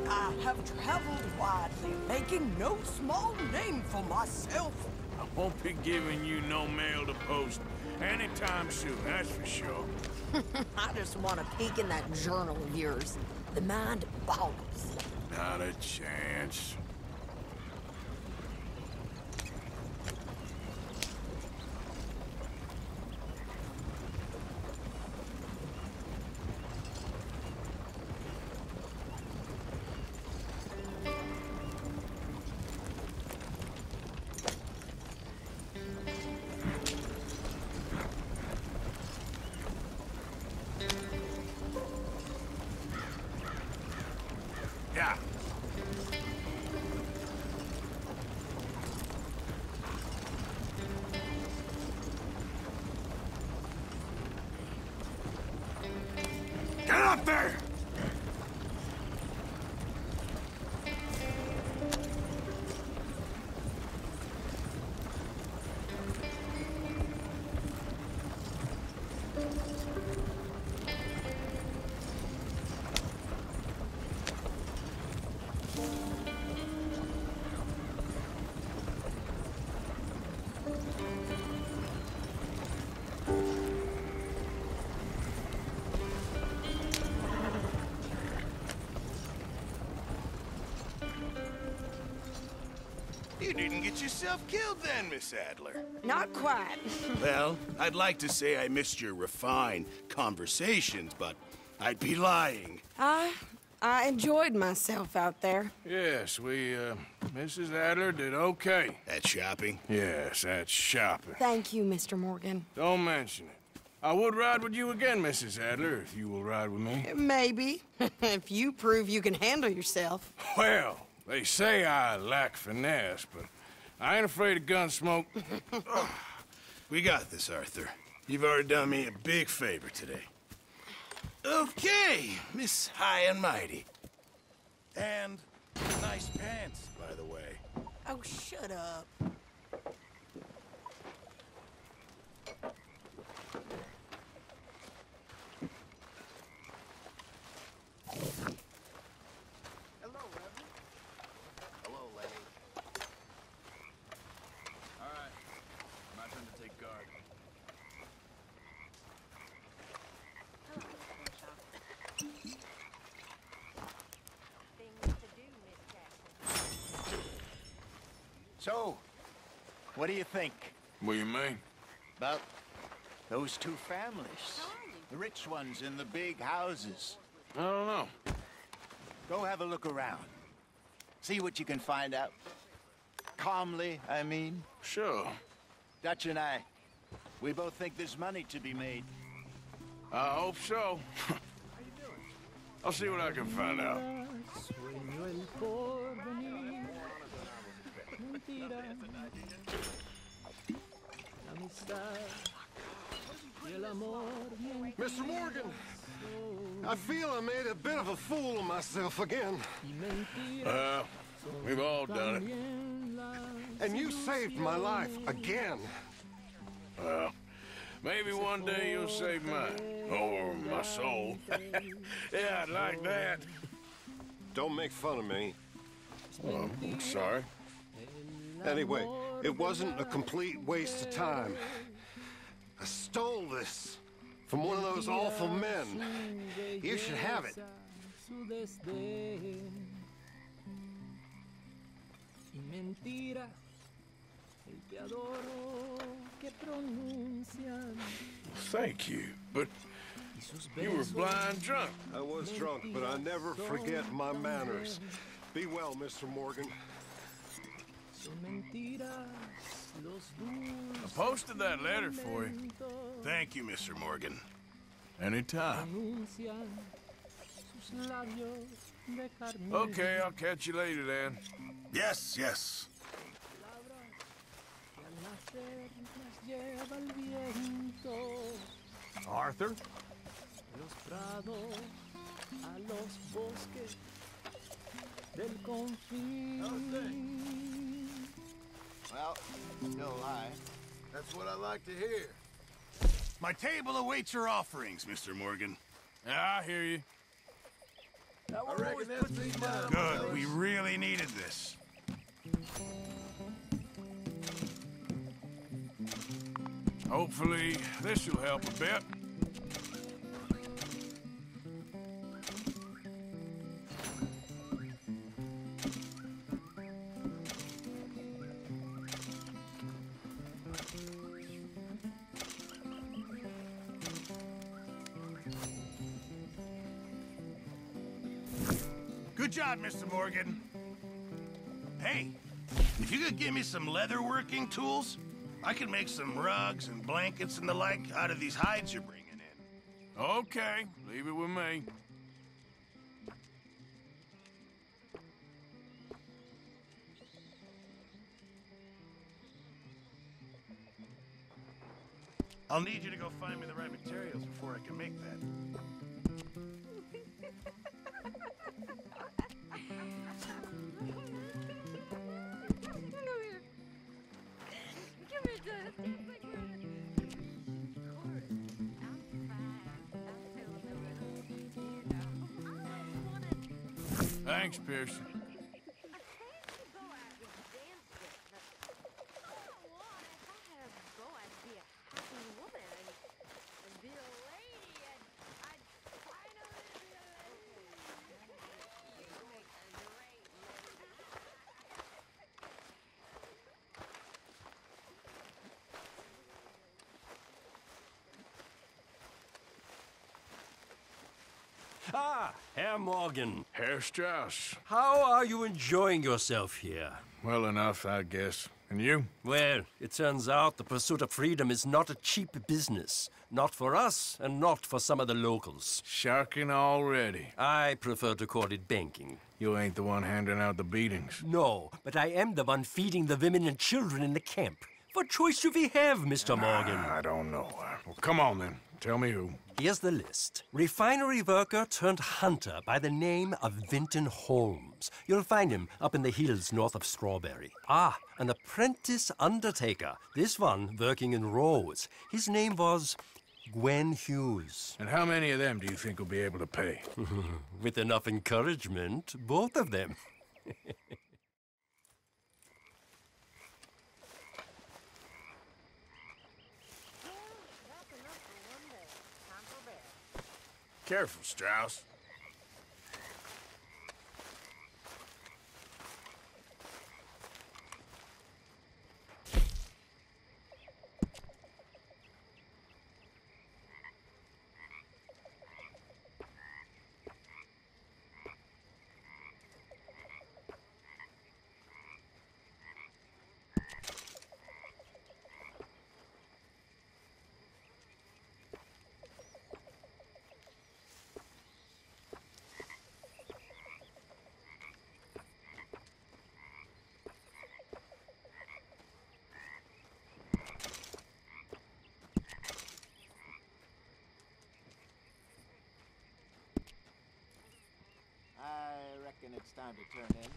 I have traveled widely, making no small name for myself. I won't be giving you no mail to post anytime soon, that's for sure. I just want to peek in that journal of yours. The mind boggles. Not a chance. Yeah. Get up there! You didn't get yourself killed then, Miss Adler. Not quite. Well, I'd like to say I missed your refined conversations, but I'd be lying. I enjoyed myself out there. Yes, Mrs. Adler did okay. At shopping? Yes, at shopping. Thank you, Mr. Morgan. Don't mention it. I would ride with you again, Mrs. Adler, if you will ride with me. Maybe. If you prove you can handle yourself. Well, they say I lack finesse, but I ain't afraid of gun smoke. We got this, Arthur. You've already done me a big favor today. Okay, Miss High and Mighty. And nice pants, by the way. Oh, shut up. Hello, Reverend. Hello, Lenny. All right. My turn to take guard. So, what do you think? What do you mean? About those two families. The rich ones in the big houses. I don't know. Go have a look around. See what you can find out. Calmly, I mean. Sure. Dutch and I, we both think there's money to be made. I hope so. I'll see what I can find out. Mr. Morgan, I feel I made a bit of a fool of myself again. We've all done it. And you saved my life again. Well, maybe one day you'll save mine. Or my soul. Yeah, I'd like that. Don't make fun of me. Well, I'm sorry. Anyway, it wasn't a complete waste of time. I stole this from one of those awful men. You should have it. Thank you, but you were blind drunk. I was drunk, but I never forget my manners. Be well, Mr. Morgan. I posted that letter for you. Thank you, Mr. Morgan. Anytime. Okay, I'll catch you later then. Yes, yes. Arthur? Well, still alive. That's what I like to hear. My table awaits your offerings, Mr. Morgan. Yeah, I hear you. I reckon that's good. We really needed this. Hopefully, this will help a bit. Good job, Mr. Morgan. Hey, if you could give me some leather working tools, I can make some rugs and blankets and the like out of these hides you're bringing in. Okay, leave it with me. I'll need you to go find me the right materials before I can make that. Thanks, Pearson. Ah, Herr Morgan. Herr Strauss. How are you enjoying yourself here? Well enough, I guess. And you? Well, it turns out the pursuit of freedom is not a cheap business. Not for us, and not for some of the locals. Sharking already. I prefer to call it banking. You ain't the one handing out the beatings. No, but I am the one feeding the women and children in the camp. What choice do we have, Mr. Morgan? I don't know. Well, come on, then. Tell me who. Here's the list. Refinery worker turned hunter by the name of Vinton Holmes. You'll find him up in the hills north of Strawberry. Ah, an apprentice undertaker. This one working in Rhodes. His name was Gwen Hughes. And how many of them do you think will be able to pay? With enough encouragement, both of them. Careful, Strauss. I reckon it's time to turn in.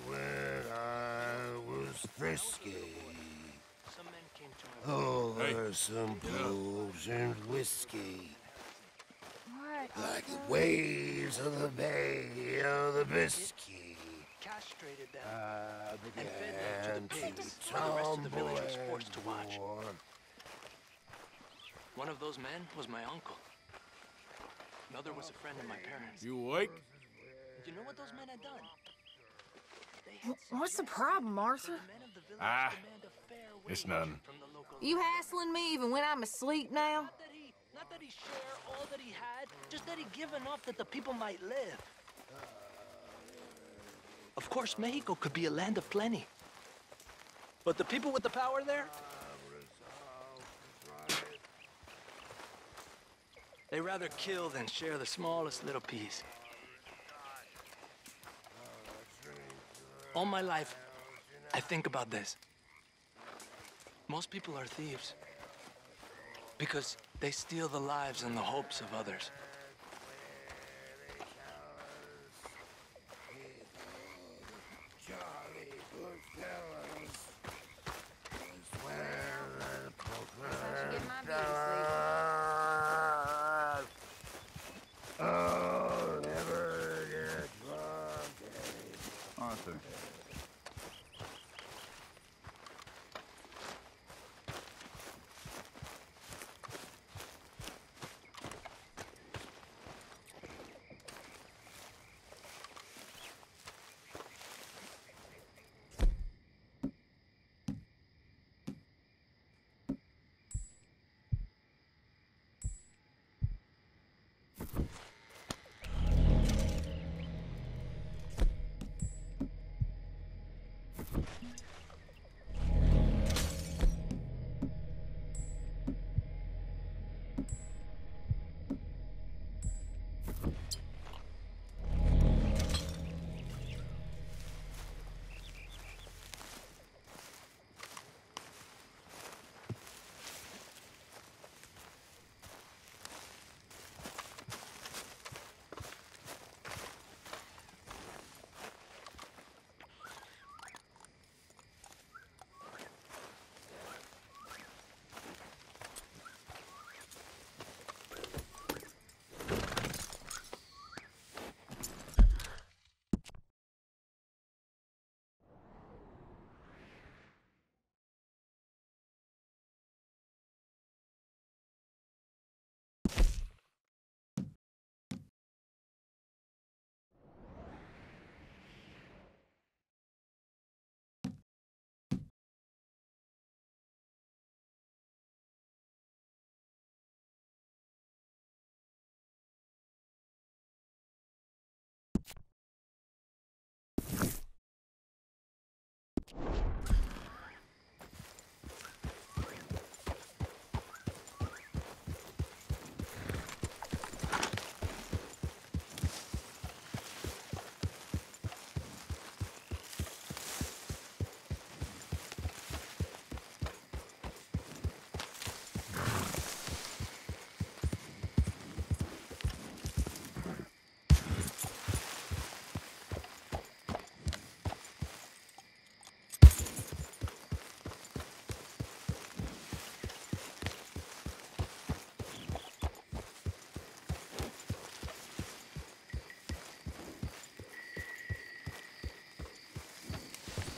When I was frisky. Some men came to Over some booze and whiskey. What? Like the waves of the Bay of the Biscay. Castrated them I and fed them to the began pigs, to while the rest of the tumble village was forced to watch. and warm. One of those men was my uncle. The other was a friend of my parents. You awake? You know what those men had done? What's the problem, Arthur? Ah, it's nothing. You hassling me even when I'm asleep now? Not that he shared all that he had, just that he give enough that the people might live. Of course, Mexico could be a land of plenty. But the people with the power there? They rather kill than share the smallest little piece. All my life, I think about this. Most people are thieves because they steal the lives and the hopes of others. I'll never get drunk. Arthur.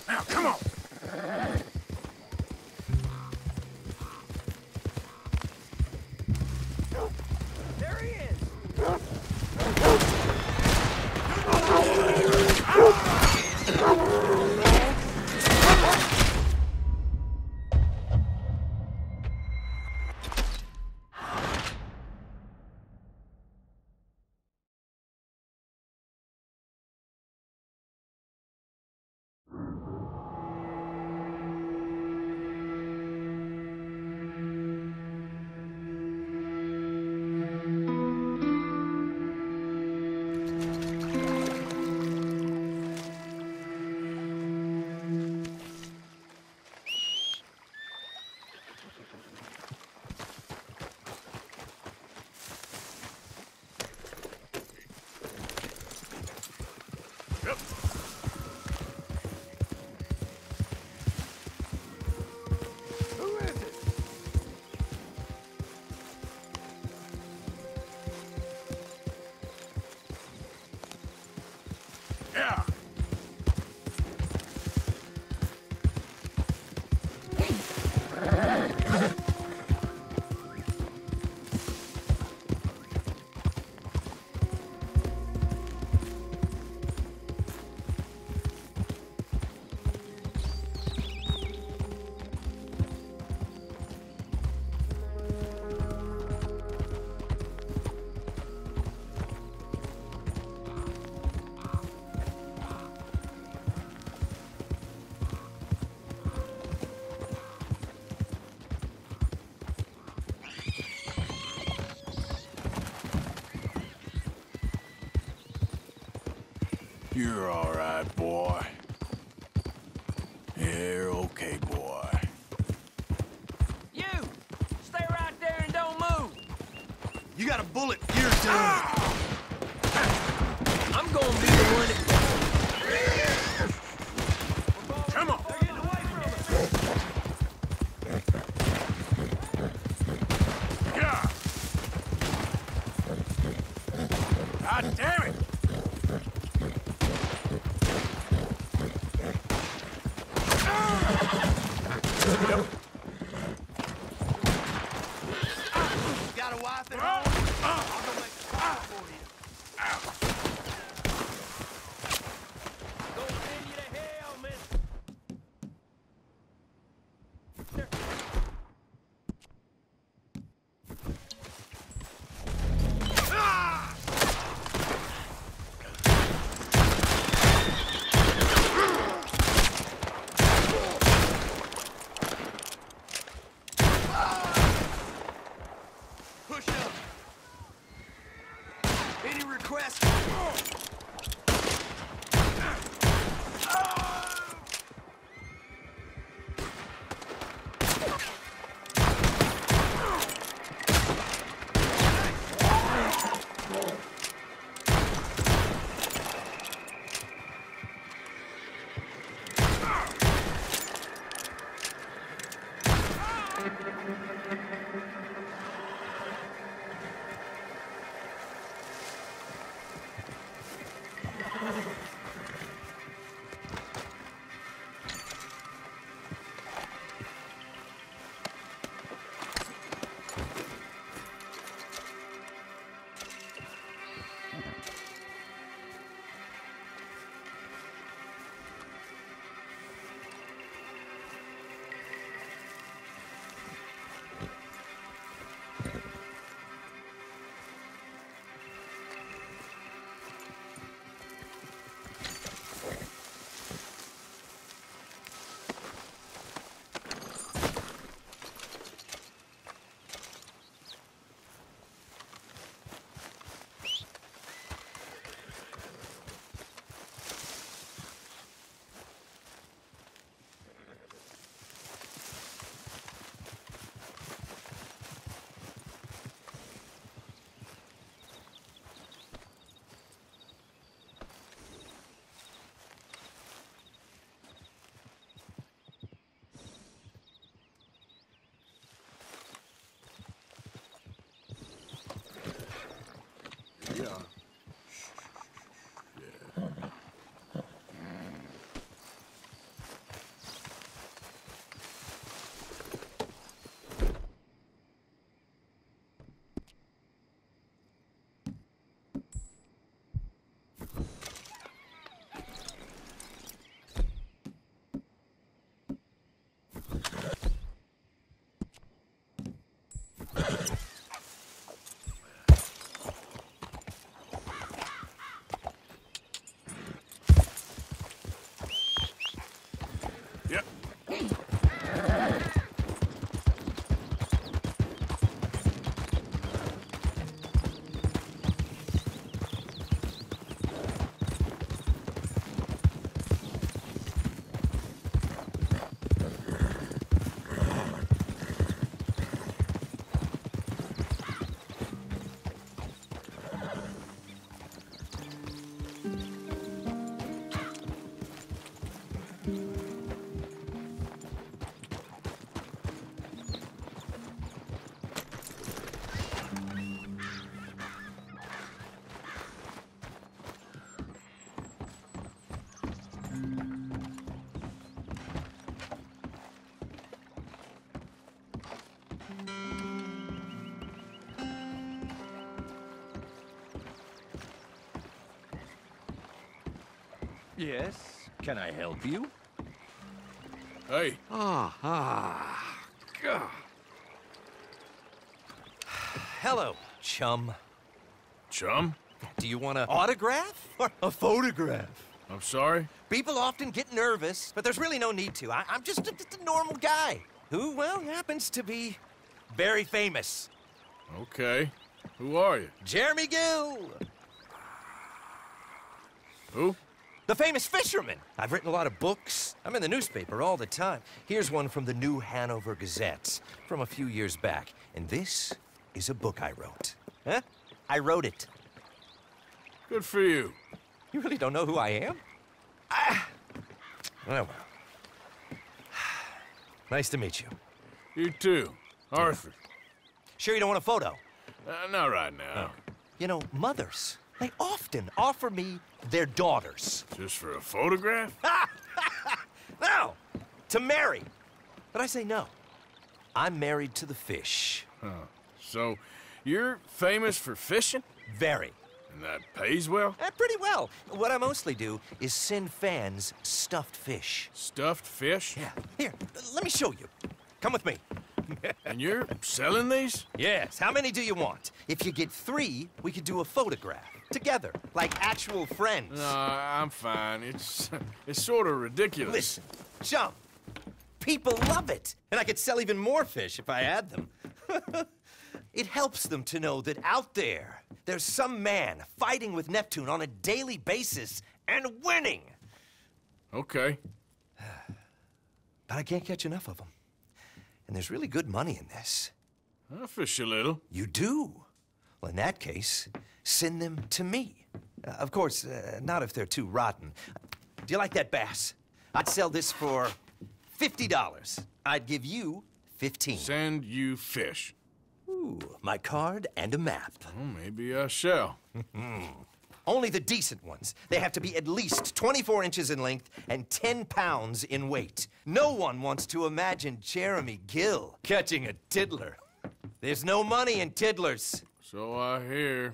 Now, come on! There he is! Yeah! You're all right, boy. You're okay, boy. You! Stay right there and don't move! You got a bullet, you're done. I'm gonna be the one that... Come on! They're getting away from us! Yeah! God damn it! Got a wife at home? I'll go make a call for you. Gonna send you to hell, miss! Push up. Any requests? Yes, can I help you? Hey. God. Hello, chum. Chum? Do you want an autograph or a photograph? I'm sorry? People often get nervous, but there's really no need to. I'm just a normal guy who, well, happens to be very famous. Okay. Who are you? Jeremy Gill. Who? The famous fisherman. I've written a lot of books. I'm in the newspaper all the time. Here's one from the New Hanover Gazette from a few years back. And this is a book I wrote. Huh? I wrote it. Good for you. You really don't know who I am? Oh, well. Nice to meet you. You too. Arthur. Sure you don't want a photo? Not right now. You know, mothers, they often offer me their daughters. Just for a photograph? No, to marry. But I say no. I'm married to the fish. Huh. So, you're famous for fishing? Very. And that pays well? Pretty well. What I mostly do is send fans stuffed fish. Stuffed fish? Yeah. Here, let me show you. Come with me. And you're selling these? Yes. How many do you want? If you get 3, we could do a photograph. Together, like actual friends. No, I'm fine. It's sort of ridiculous. Listen, chum, people love it. And I could sell even more fish if I had them. It helps them to know that out there's some man fighting with Neptune on a daily basis and winning. Okay. But I can't catch enough of them. And there's really good money in this. I'll fish a little. You do? Well, in that case, send them to me. Of course, not if they're too rotten. Do you like that bass? I'd sell this for $50. I'd give you 15. Send you fish. Ooh, my card and a map. Well, maybe I shall. Only the decent ones. They have to be at least 24 inches in length and 10 pounds in weight. No one wants to imagine Jeremy Gill catching a tiddler. There's no money in tiddlers. So I hear.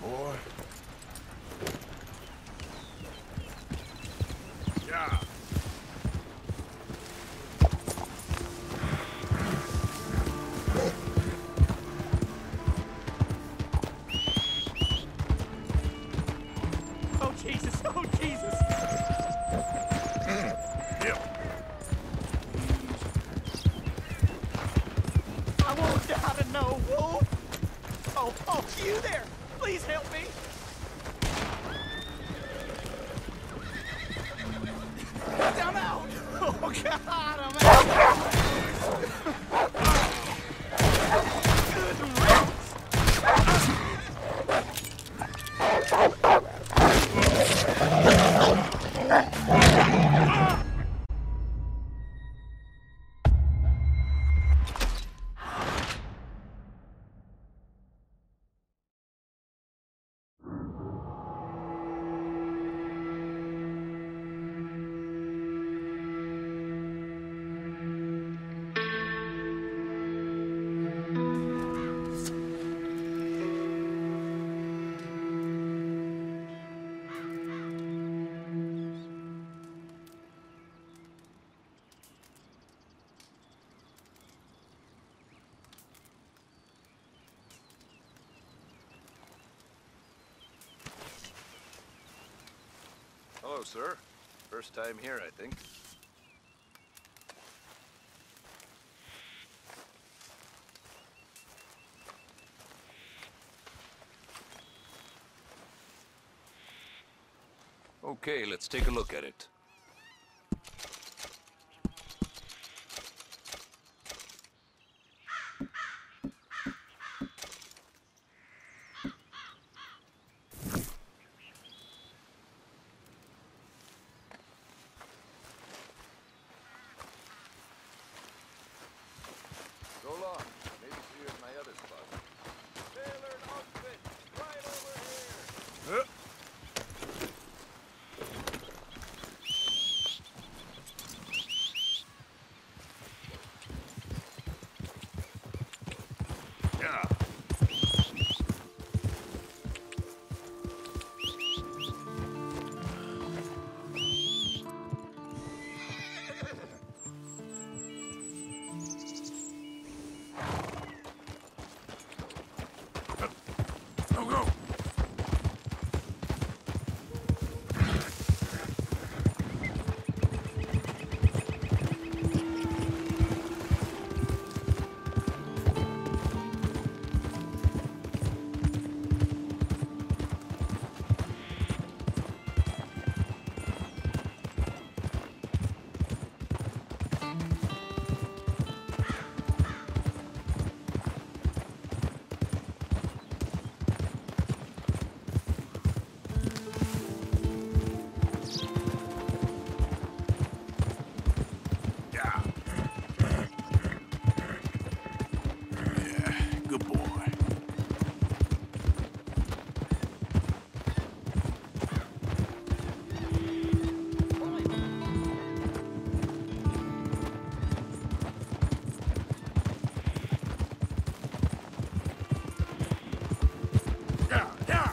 boy. Yeah. Oh, Jesus! Oh, Jesus! I won't die to know, Wolf! Oh, you there! Please help me! I'm out! Oh, God, I'm out! Good riddance! Hello, sir. First time here, I think. Okay, let's take a look at it. So long. Maybe see you at my other spot. Sailor outfit, right over here. Yeah. Go, go. Good boy. Yeah, yeah.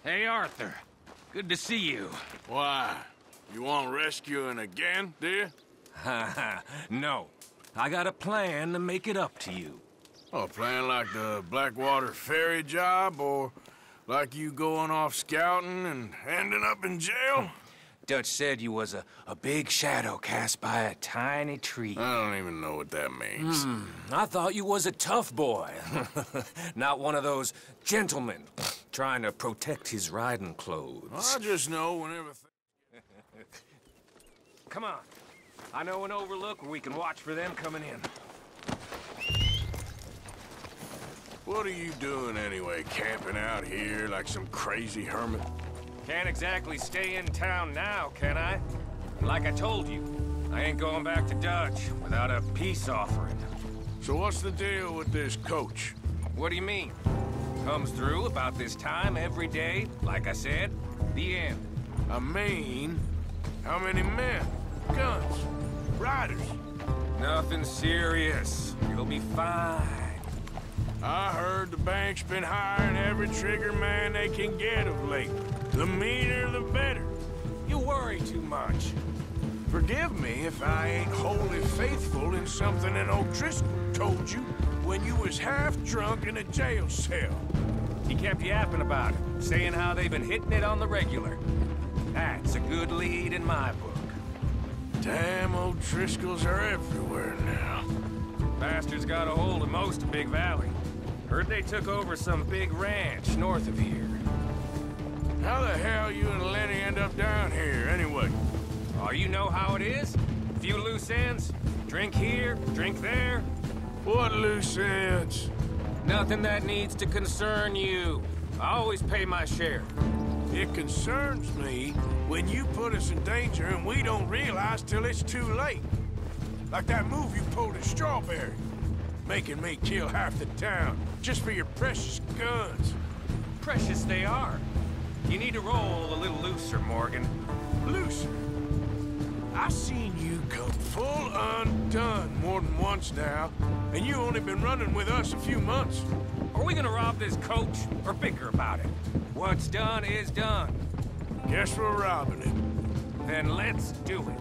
Hey, Arthur. Good to see you. Why? You want rescuing again, do you? No. I got a plan to make it up to you. Oh, a plan like the Blackwater ferry job, or like you going off scouting and ending up in jail? Dutch said you was a big shadow cast by a tiny tree. I don't even know what that means. I thought you was a tough boy. Not one of those gentlemen trying to protect his riding clothes. I just know whenever... come on. I know an overlook where we can watch for them coming in. What are you doing anyway, camping out here like some crazy hermit? Can't exactly stay in town now, can I? Like I told you, I ain't going back to Dutch without a peace offering. So what's the deal with this coach? What do you mean? Comes through about this time every day, like I said. The end. I mean, how many men? Guns? Riders? Nothing serious. You'll be fine. I heard the bank's been hiring every trigger man they can get of late. The meaner, the better. You worry too much. Forgive me if I ain't wholly faithful in something an O'Driscoll told you when you was half drunk in a jail cell. He kept yapping about it, saying how they've been hitting it on the regular. That's a good lead in my book. Damn O'Driscolls are everywhere now. Bastards got a hold of most of Big Valley. Heard they took over some big ranch north of here. How the hell you and Lenny end up down here, anyway? Oh, you know how it is? Few loose ends. Drink here, drink there. What loose ends? Nothing that needs to concern you. I always pay my share. It concerns me when you put us in danger and we don't realize till it's too late. Like that move you pulled at Strawberry. Making me kill half the town, just for your precious guns. Precious they are. You need to roll a little looser, Morgan. Looser? I seen you come full undone more than once now, and you only been running with us a few months. Are we gonna rob this coach, or bicker about it? What's done is done. Guess we're robbing it. Then let's do it.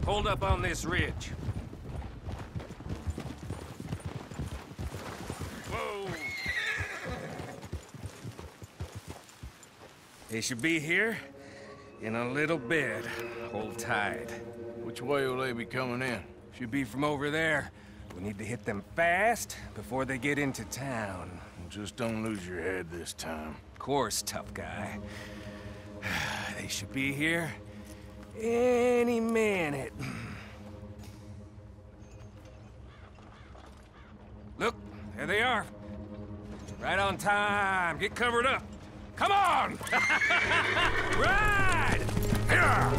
Hold up on this ridge. Whoa! They should be here in a little bit. Hold tight. Which way will they be coming in? Should be from over there. We need to hit them fast before they get into town. Just don't lose your head this time. Of course, tough guy. They should be here any minute. Look, there they are. Right on time. Get covered up. Come on! Ride! Here!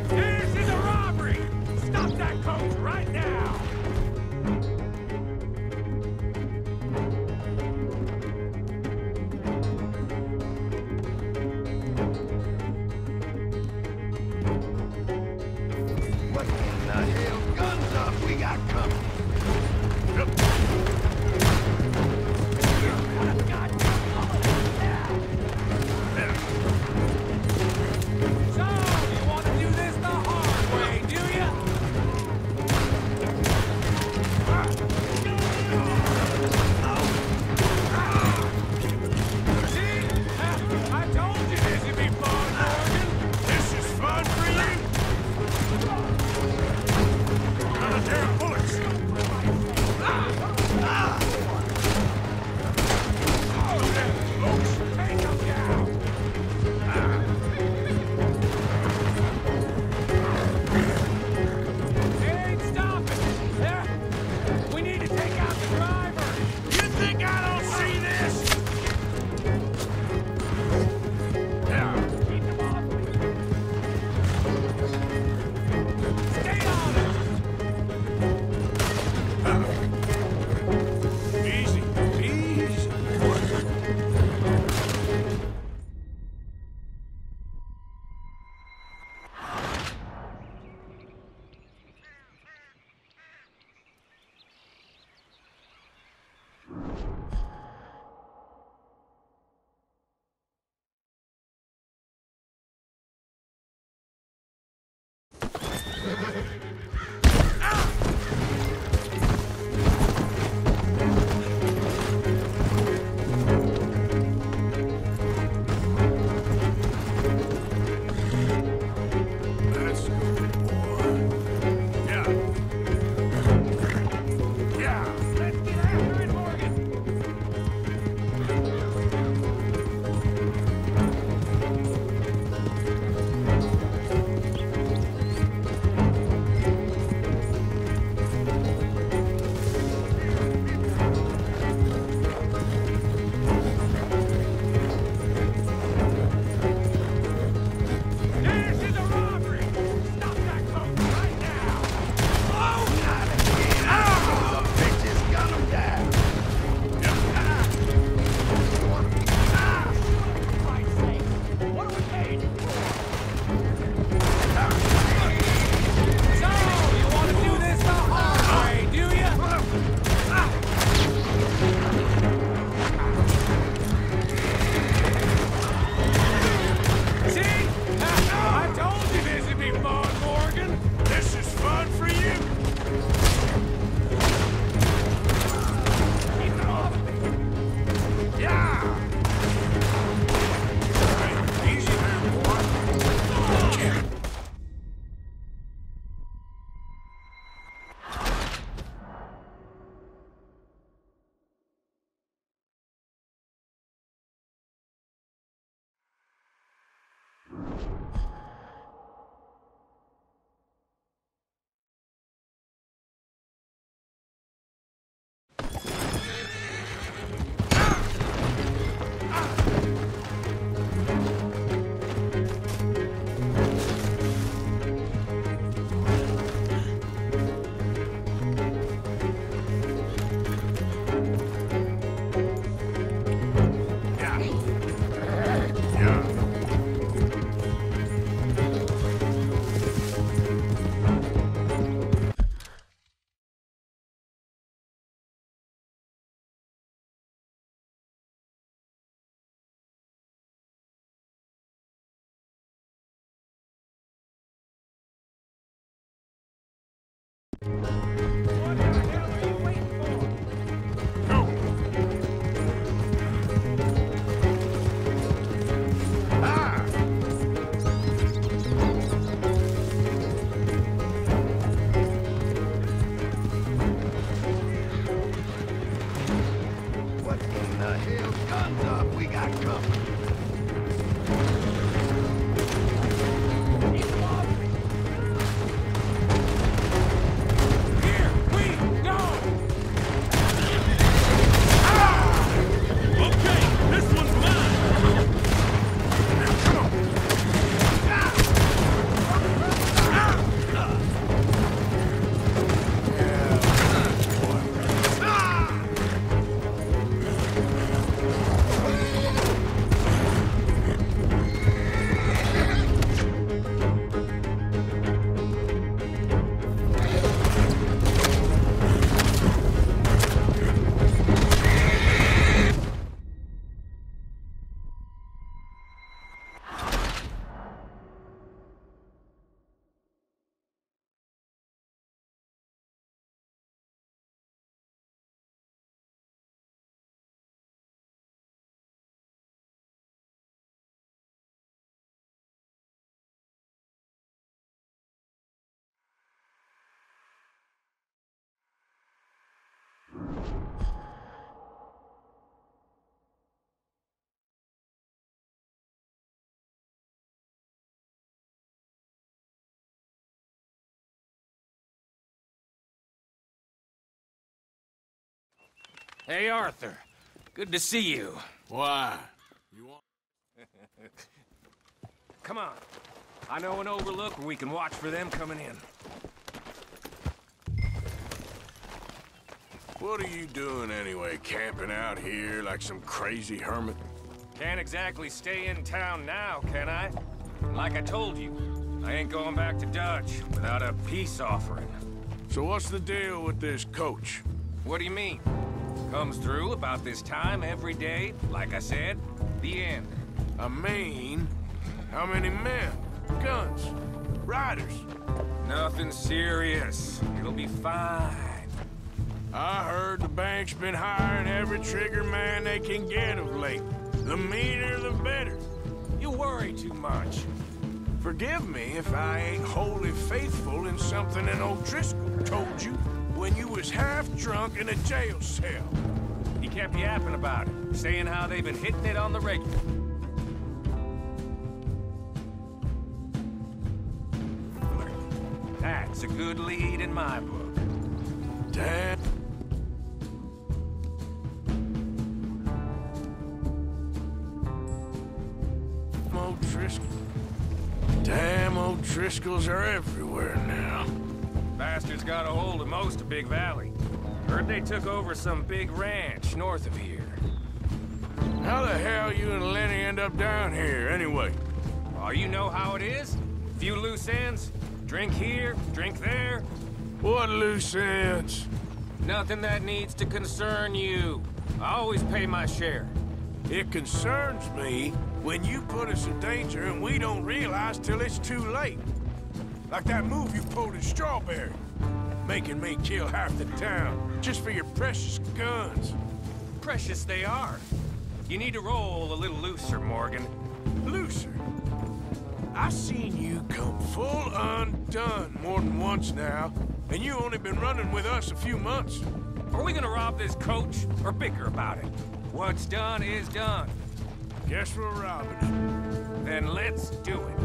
This is a robbery! Stop that coach right now! Guns up, we got company. Hey, Arthur. Good to see you. Why? You want... Come on. I know an overlook where we can watch for them coming in. What are you doing anyway, camping out here like some crazy hermit? Can't exactly stay in town now, can I? Like I told you, I ain't going back to Dutch without a peace offering. So what's the deal with this coach? What do you mean? Comes through about this time every day, like I said, the end. I mean, how many men? Guns? Riders. Nothing serious. It'll be fine. I heard the bank's been hiring every trigger man they can get of late. The meaner, the better. You worry too much. Forgive me if I ain't wholly faithful in something an O'Driscoll told you when you was half drunk in a jail cell. He kept yapping about it, saying how they've been hitting it on the regular. That's a good lead in my book. Damn. O'Driscoll. Damn O'Driscolls are everywhere now. Bastards got a hold of most of Big Valley. Heard they took over some big ranch north of here. How the hell you and Lenny end up down here, anyway? Oh, you know how it is? Few loose ends. Drink here, drink there. What loose ends? Nothing that needs to concern you. I always pay my share. It concerns me when you put us in danger and we don't realize till it's too late. Like that move you pulled in Strawberry. Making me kill half the town, just for your precious guns. Precious they are. You need to roll a little looser, Morgan. Looser? I've seen you come full undone more than once now, and you only been running with us a few months. Are we gonna rob this coach, or bicker about it? What's done is done. Guess we're robbing it. Then let's do it.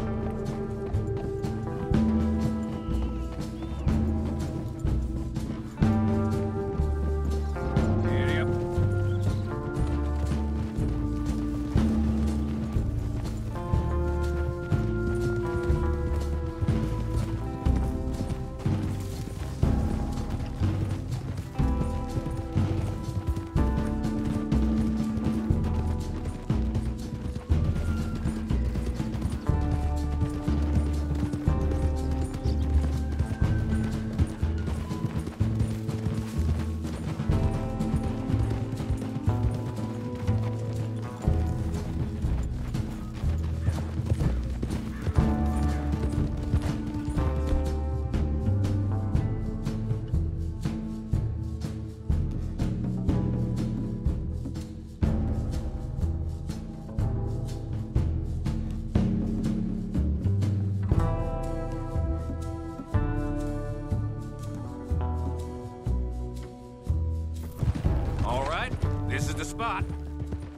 This is the spot.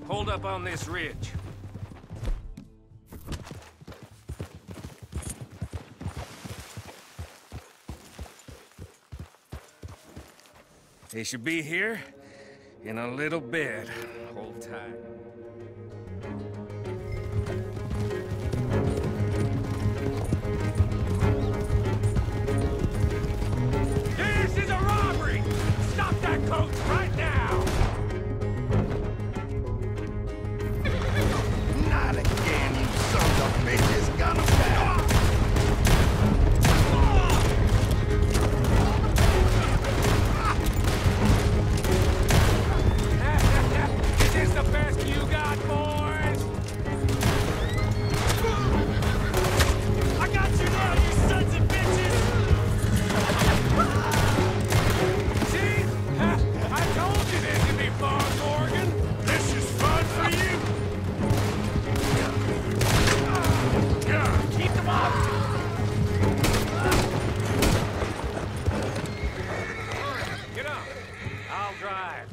Hold up on this ridge. They should be here in a little bit. Hold tight. This is a robbery! Stop that coach right now! Not again, you sons of bitches! Gun 'em down! Is this the best you got, boys? I got you now, you sons of bitches! See? I told you this could be fun, Morgan. This is fun for you. God, keep them up! Get up. I'll drive.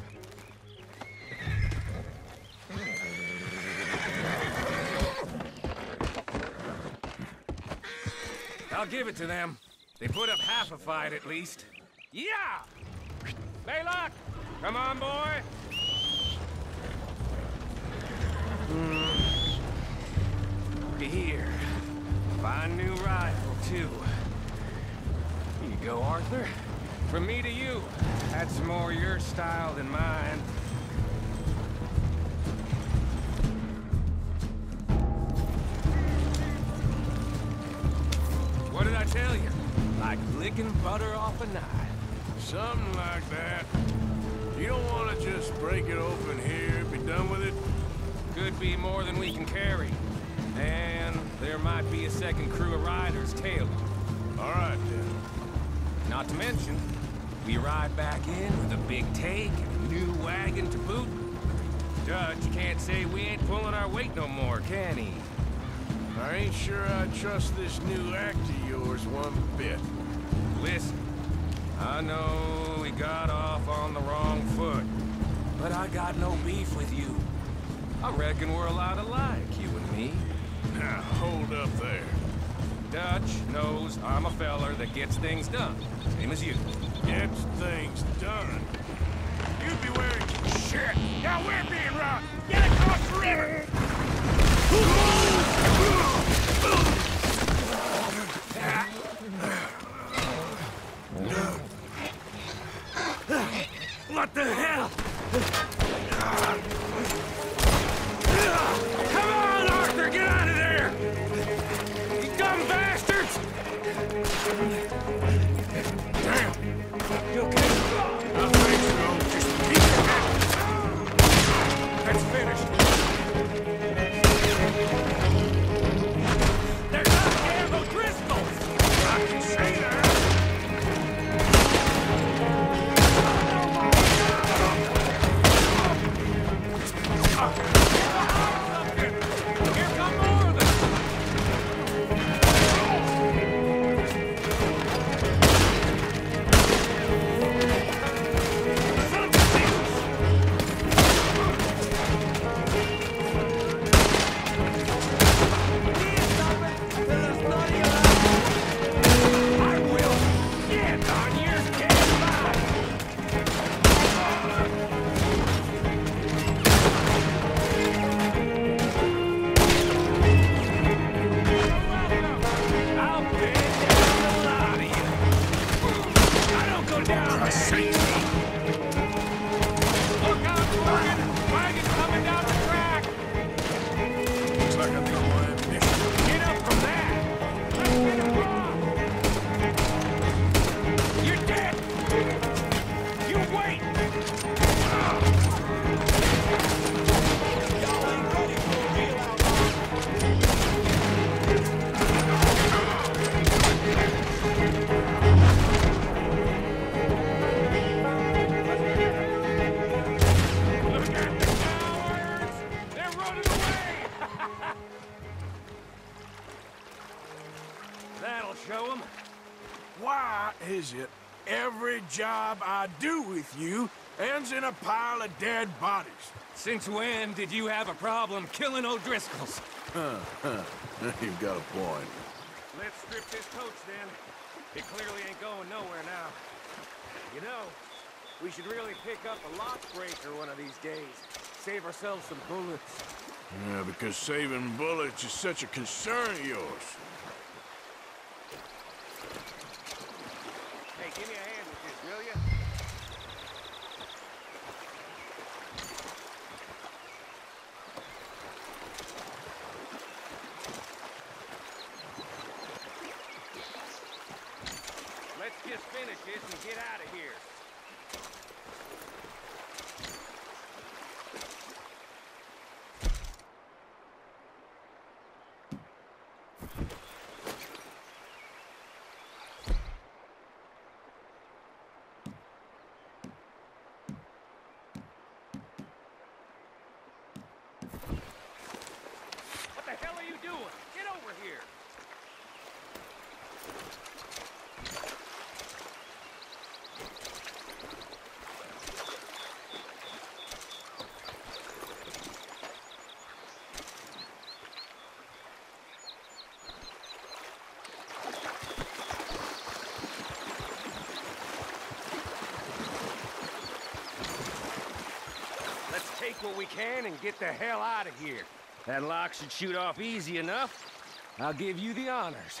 I'll give it to them. They put up half a fight at least. Yeah! Baylock! Come on, boy! Here. Fine new rifle, too. Here you go, Arthur. From me to you. That's more your style than mine. What did I tell you? Like licking butter off a knife. Something like that. You don't want to just break it open here, be done with it? Could be more than we can carry. And there might be a second crew of riders tailing. All right, then. Not to mention, we ride back in with a big take and a new wagon to boot. Dutch can't say we ain't pulling our weight no more, can he? I ain't sure I trust this new act of yours one bit. Listen, I know we got off on the wrong foot, but I got no beef with you. I reckon we're a lot alike, you and me. Now, hold up there. Dutch knows I'm a feller that gets things done, same as you. Gets things done? You'd be wearing shit. Now we're being robbed. Get across the river. What the hell? Come on, Arthur, get out of there! You dumb bastards! Damn. You okay? I think so. Just keep it down. That's finished. They're goddamn O'Driscolls! I can say that. Here come more of them! I will get on your damn back! I'll bend down the lot of you. I don't go down the street. Look out, Morgan! Wagon coming down the track! Looks like I think we'll have mission. Get up from that! Let's get him off! You're dead! You wait! Y'all ain't ready for a real outlaw. Look at the cowards! They're running away! That'll show them. Why is it every job I do with you ends in a pile of dead bodies? Since when did you have a problem killing O'Driscolls? You've got a point. Let's strip this coach then. It clearly ain't going nowhere now. You know, we should really pick up a lock breaker one of these days. Save ourselves some bullets. Yeah, because saving bullets is such a concern of yours. Hey, give me a hand with this, will you? Let's just finish this and get out of here. What the hell are you doing? Get over here! Let's take what we can and get the hell out of here. That lock should shoot off easy enough. I'll give you the honors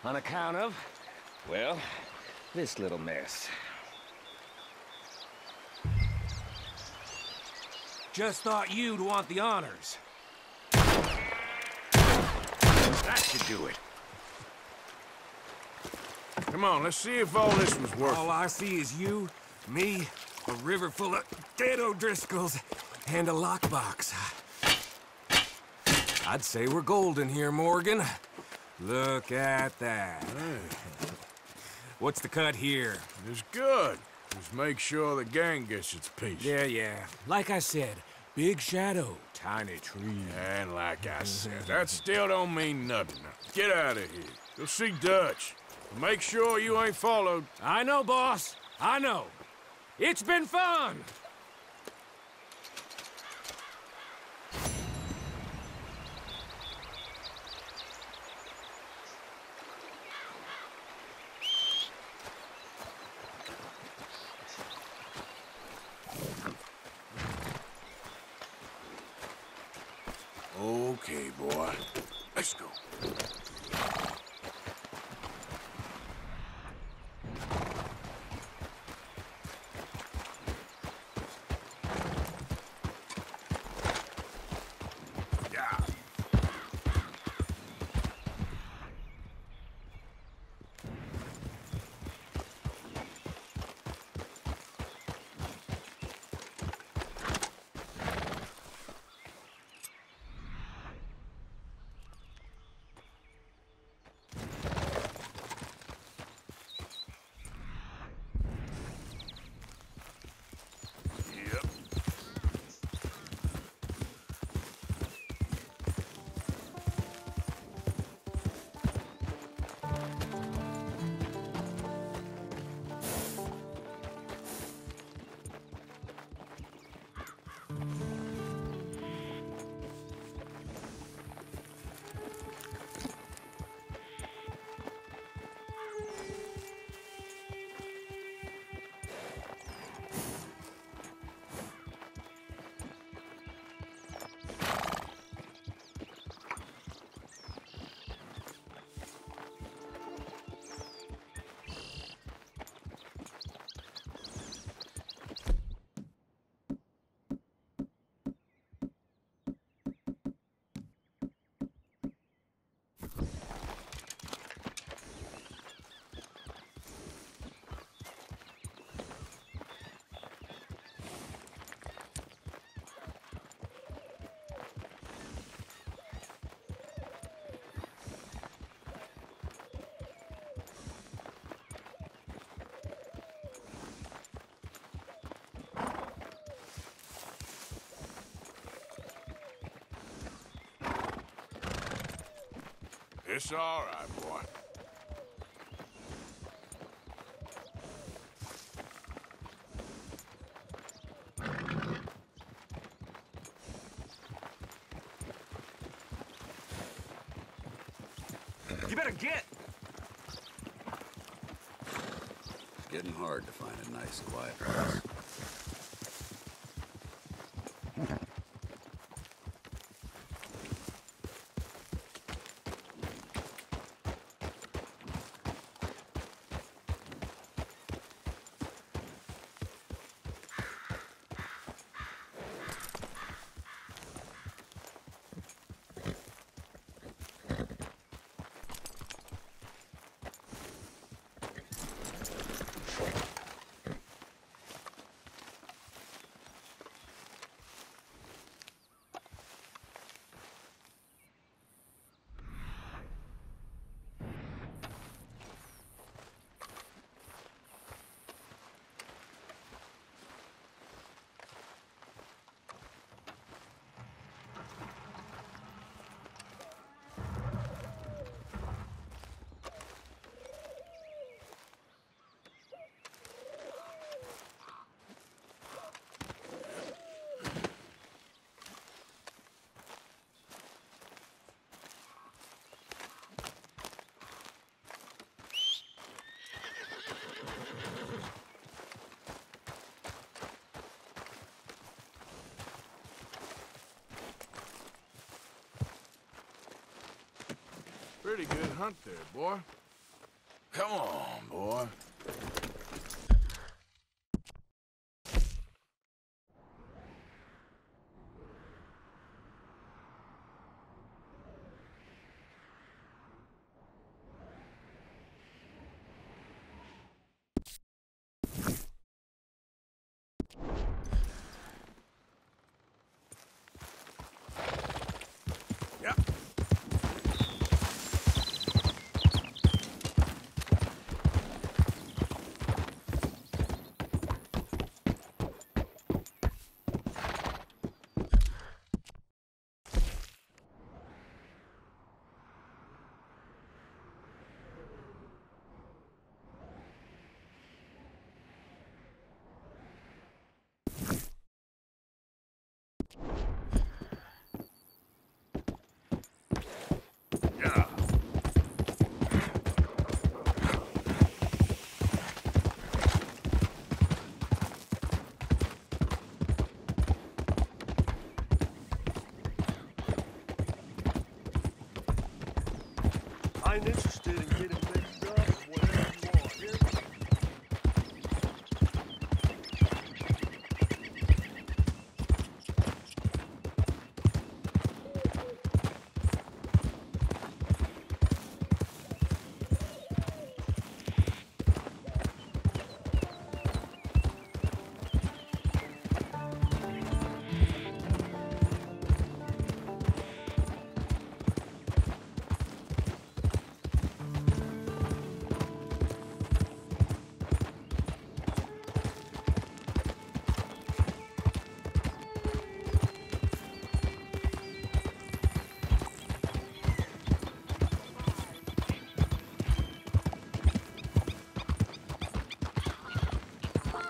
on account of, well, this little mess. Just thought you'd want the honors. That should do it. Come on, let's see if all this was worth All I see is you, me, a river full of dead O'Driscolls, and a lockbox. I'd say we're golden here, Morgan. Look at that. What's the cut here? It's good. Just make sure the gang gets its piece. Yeah. Like I said, big shadow, tiny tree. And like I said, that still don't mean nothing. Get out of here. You'll see Dutch. Make sure you ain't followed. I know, boss. I know. It's been fun! Okay, boy. Let's go. It's all right, boy. You better get! It's getting hard to find a nice, quiet place. Pretty good hunt there, boy. Come on, boy. Yep. I ain't interested in getting mixed up with whatever you are. Hear me?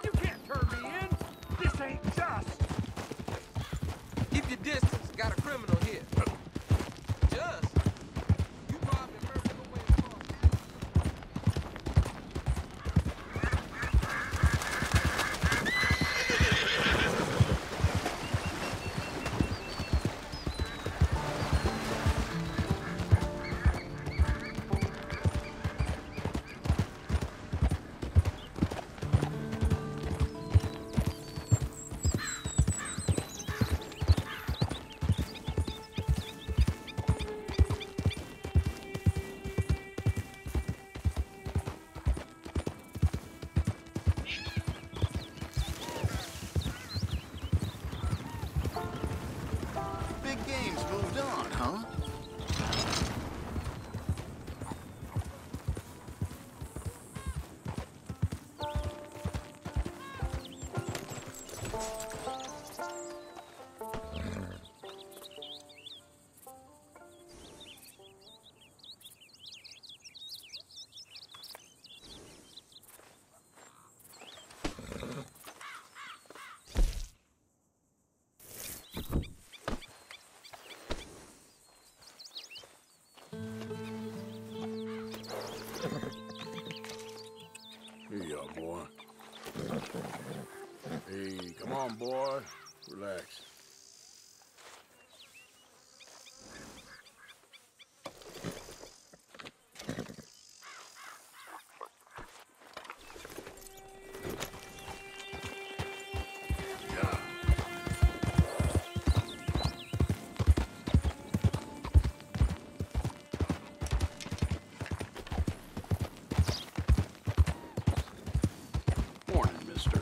You can't turn me in. This ain't just. Keep your distance. Got a criminal here. Just? You robbed and murdered away Big game's moved on, huh? Here you are, boy. Hey, come on, boy. Relax. Morning, mister.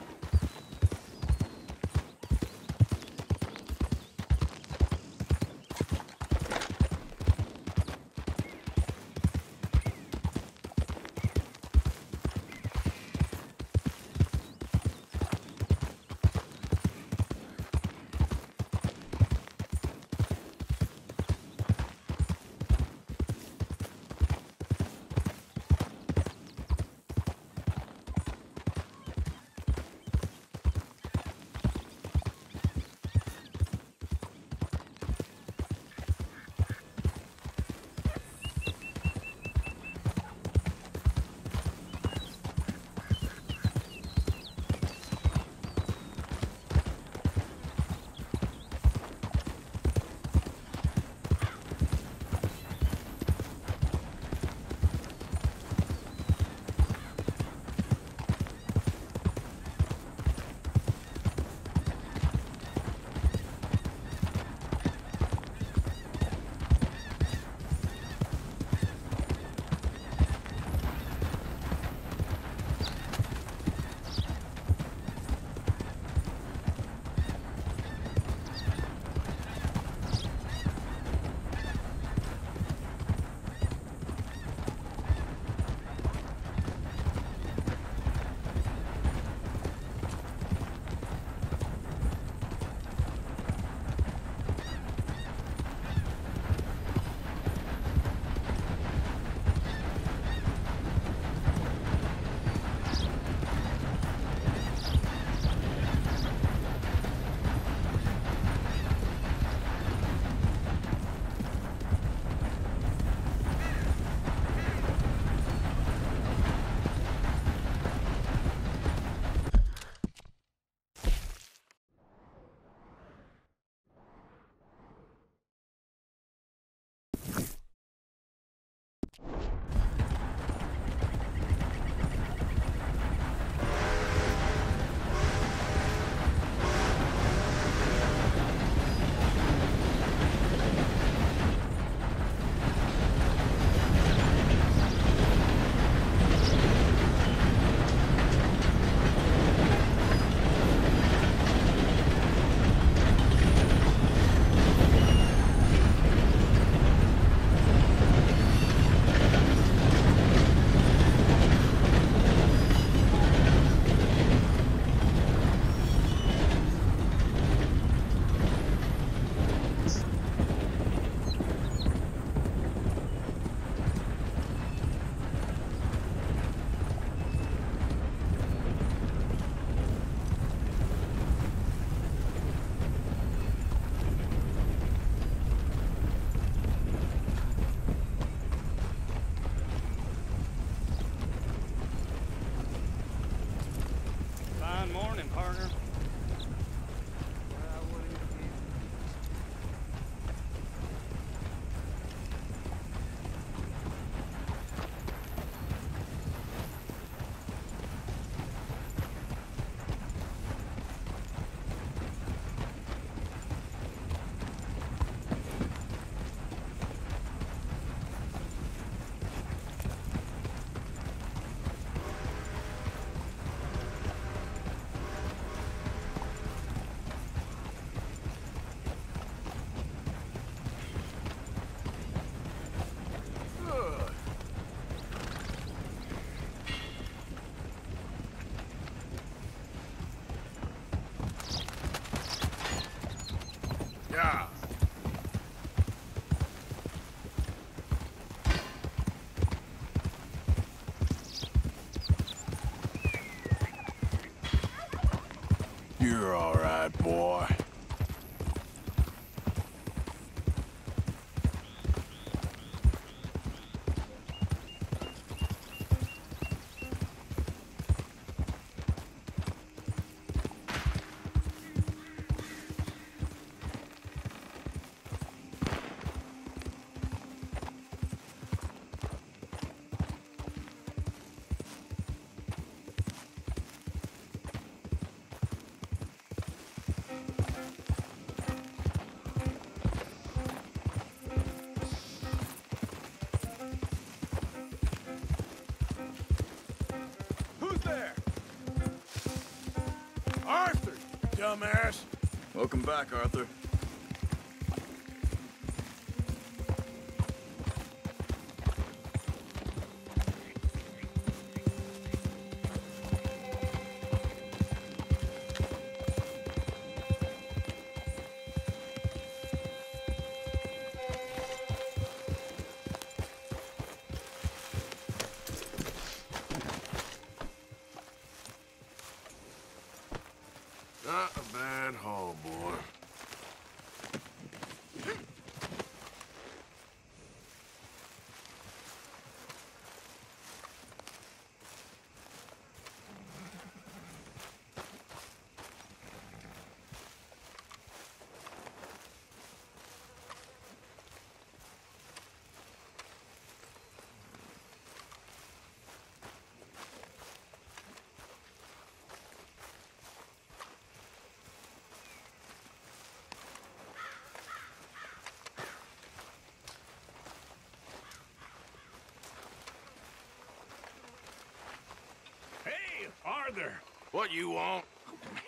Fine morning, partner. Yeah. You're all right, boy. Who's there? Arthur, dumbass. Welcome back, Arthur. Not a bad haul, boy. Hey, Arthur. What you want?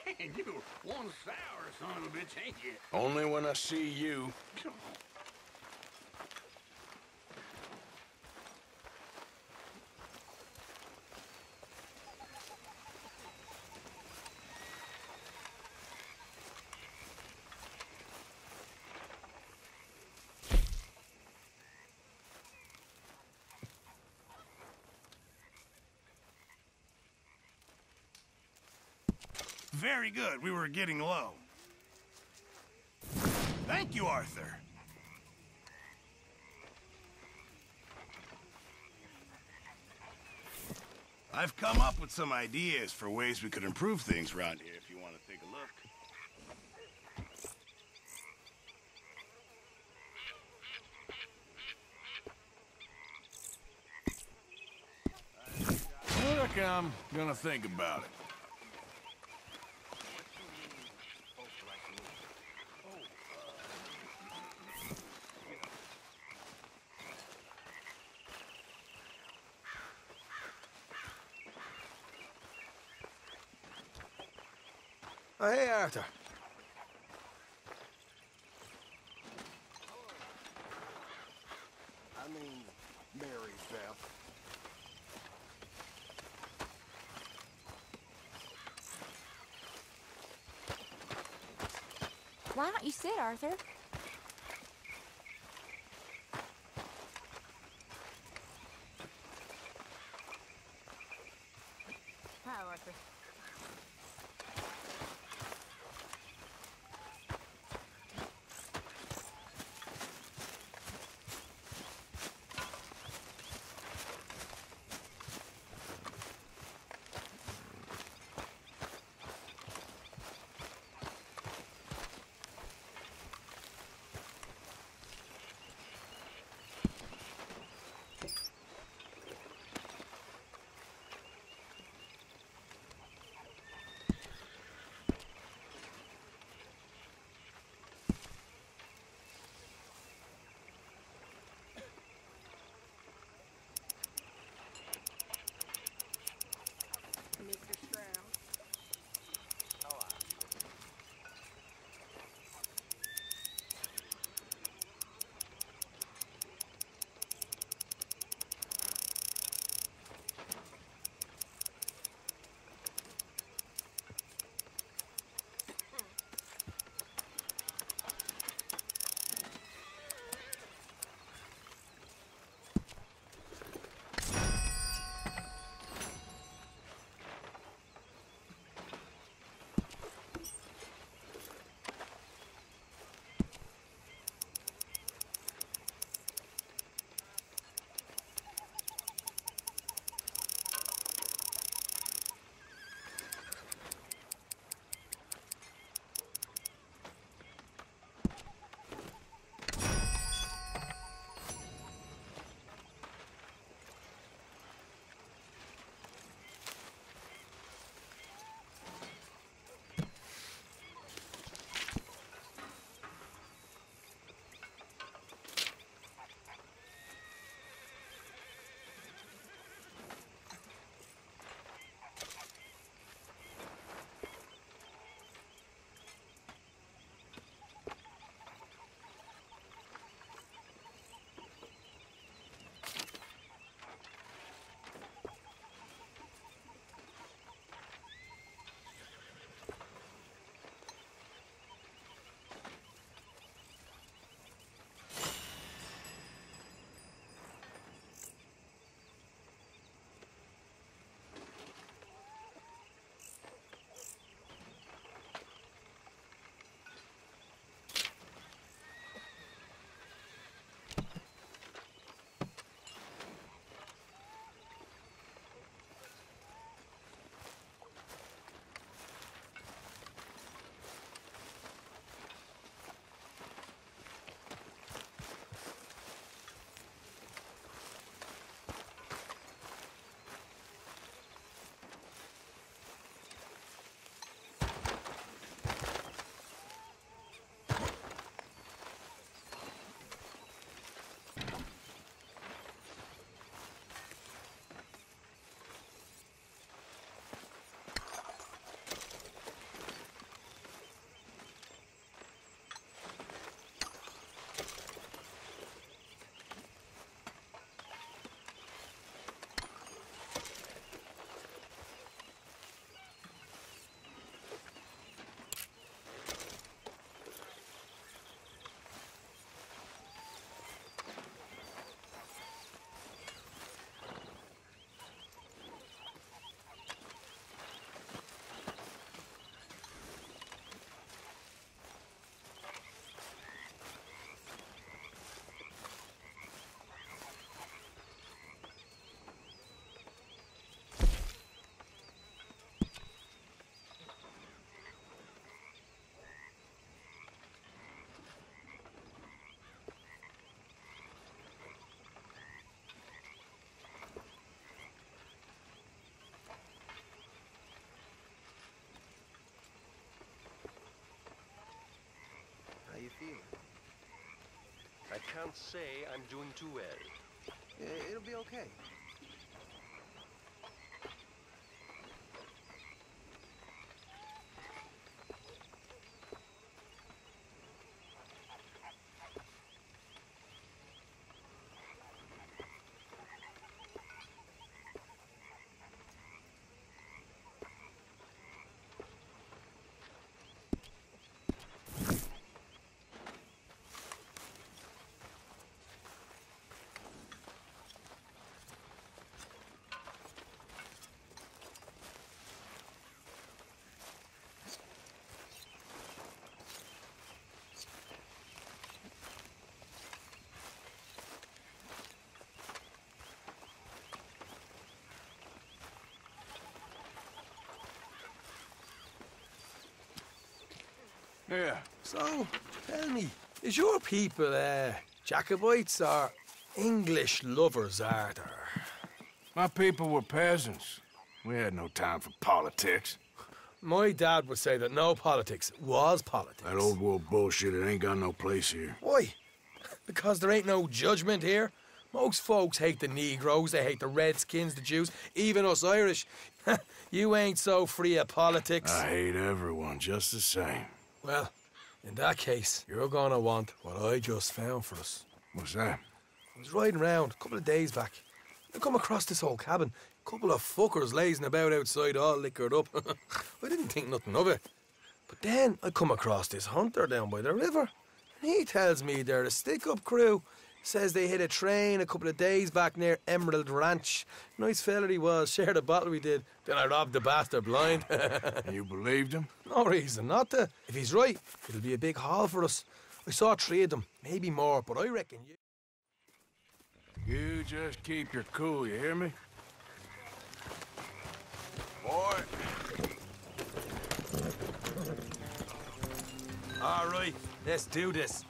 Man, you one sour son of a bitch, ain't you? Only when I see you. Very good. We were getting low. Thank you, Arthur. I've come up with some ideas for ways we could improve things around here if you want to take a look. think I'm gonna think about it. Oh, hey, Arthur. I mean, Mary Beth. Why don't you sit, Arthur? Hi, Arthur. can't say I'm doing too well. It'll be okay. Yeah. So, tell me, is your people, Jacobites or English lovers, Arthur? My people were peasants. We had no time for politics. My dad would say that no politics was politics. That old world bullshit, it ain't got no place here. Why? Because there ain't no judgment here? Most folks hate the Negroes, they hate the Redskins, the Jews, even us Irish. You ain't so free of politics. I hate everyone just the same. Well, in that case, you're gonna want what I just found for us. What's that? I was riding around a couple of days back. I come across this old cabin. A couple of fuckers lazing about outside all liquored up. I didn't think nothing of it. But then I come across this hunter down by the river. And he tells me they're a stick-up crew. Says they hit a train a couple of days back near Emerald Ranch. Nice fella he was, shared a bottle we did. Then I robbed the bastard blind. You believed him? No reason not to. If he's right, it'll be a big haul for us. I saw 3 of them, maybe more, but I reckon you... You just keep your cool, you hear me? Boy. All right, let's do this.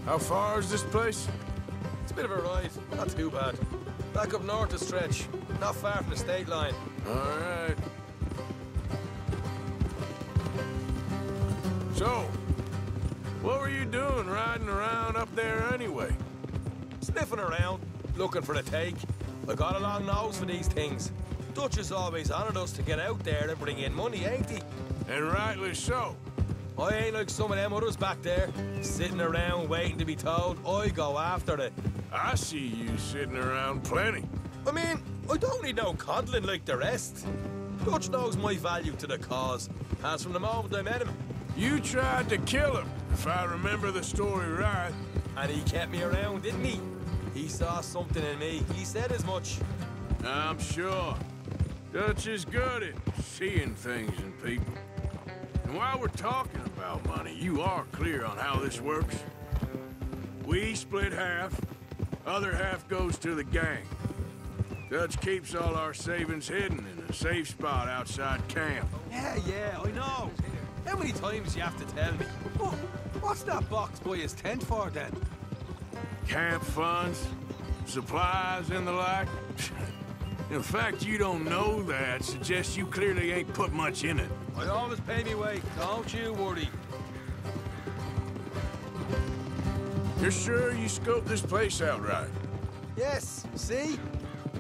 How far is this place? It's a bit of a ride, not too bad. Back up north a stretch, not far from the state line. All right. So, what were you doing riding around up there anyway? Sniffing around, looking for a take. I got a long nose for these things. Dutch is always honoured us to get out there and bring in money, ain't he? And rightly so. I ain't like some of them others back there, sitting around waiting to be told. I go after it. I see you sitting around plenty. I mean, I don't need no coddling like the rest. Dutch knows my value to the cause, as from the moment I met him. You tried to kill him, if I remember the story right. And he kept me around, didn't he? He saw something in me. He said as much. I'm sure. Dutch is good at seeing things in people. And while we're talking about money, you are clear on how this works? We split half, other half goes to the gang. Dutch keeps all our savings hidden in a safe spot outside camp. Yeah, I know. How many times do you have to tell me? What's that box by his tent for, then? Camp funds, supplies, and the like. In fact, you don't know that suggests you clearly ain't put much in it. I always pay me way, don't you worry. You're sure you scoped this place out right? Yes, see?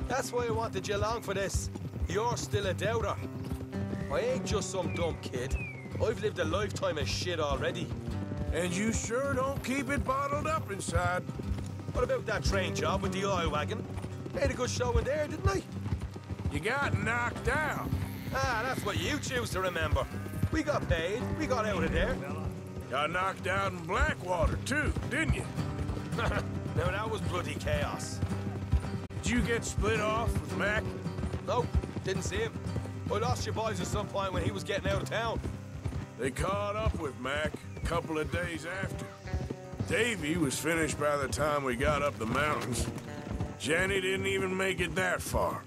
That's why I wanted you along for this. You're still a doubter. I ain't just some dumb kid. I've lived a lifetime of shit already. And you sure don't keep it bottled up inside. What about that train job with the oil wagon? Made a good show in there, didn't I? You got knocked out. Ah, that's what you choose to remember. We got paid. We got out of there. Got knocked out in Blackwater, too, didn't you? Now, that was bloody chaos. Did you get split off with Mac? No, didn't see him. I lost your boys at some point when he was getting out of town. They caught up with Mac a couple of days after. Davy was finished by the time we got up the mountains. Jenny didn't even make it that far.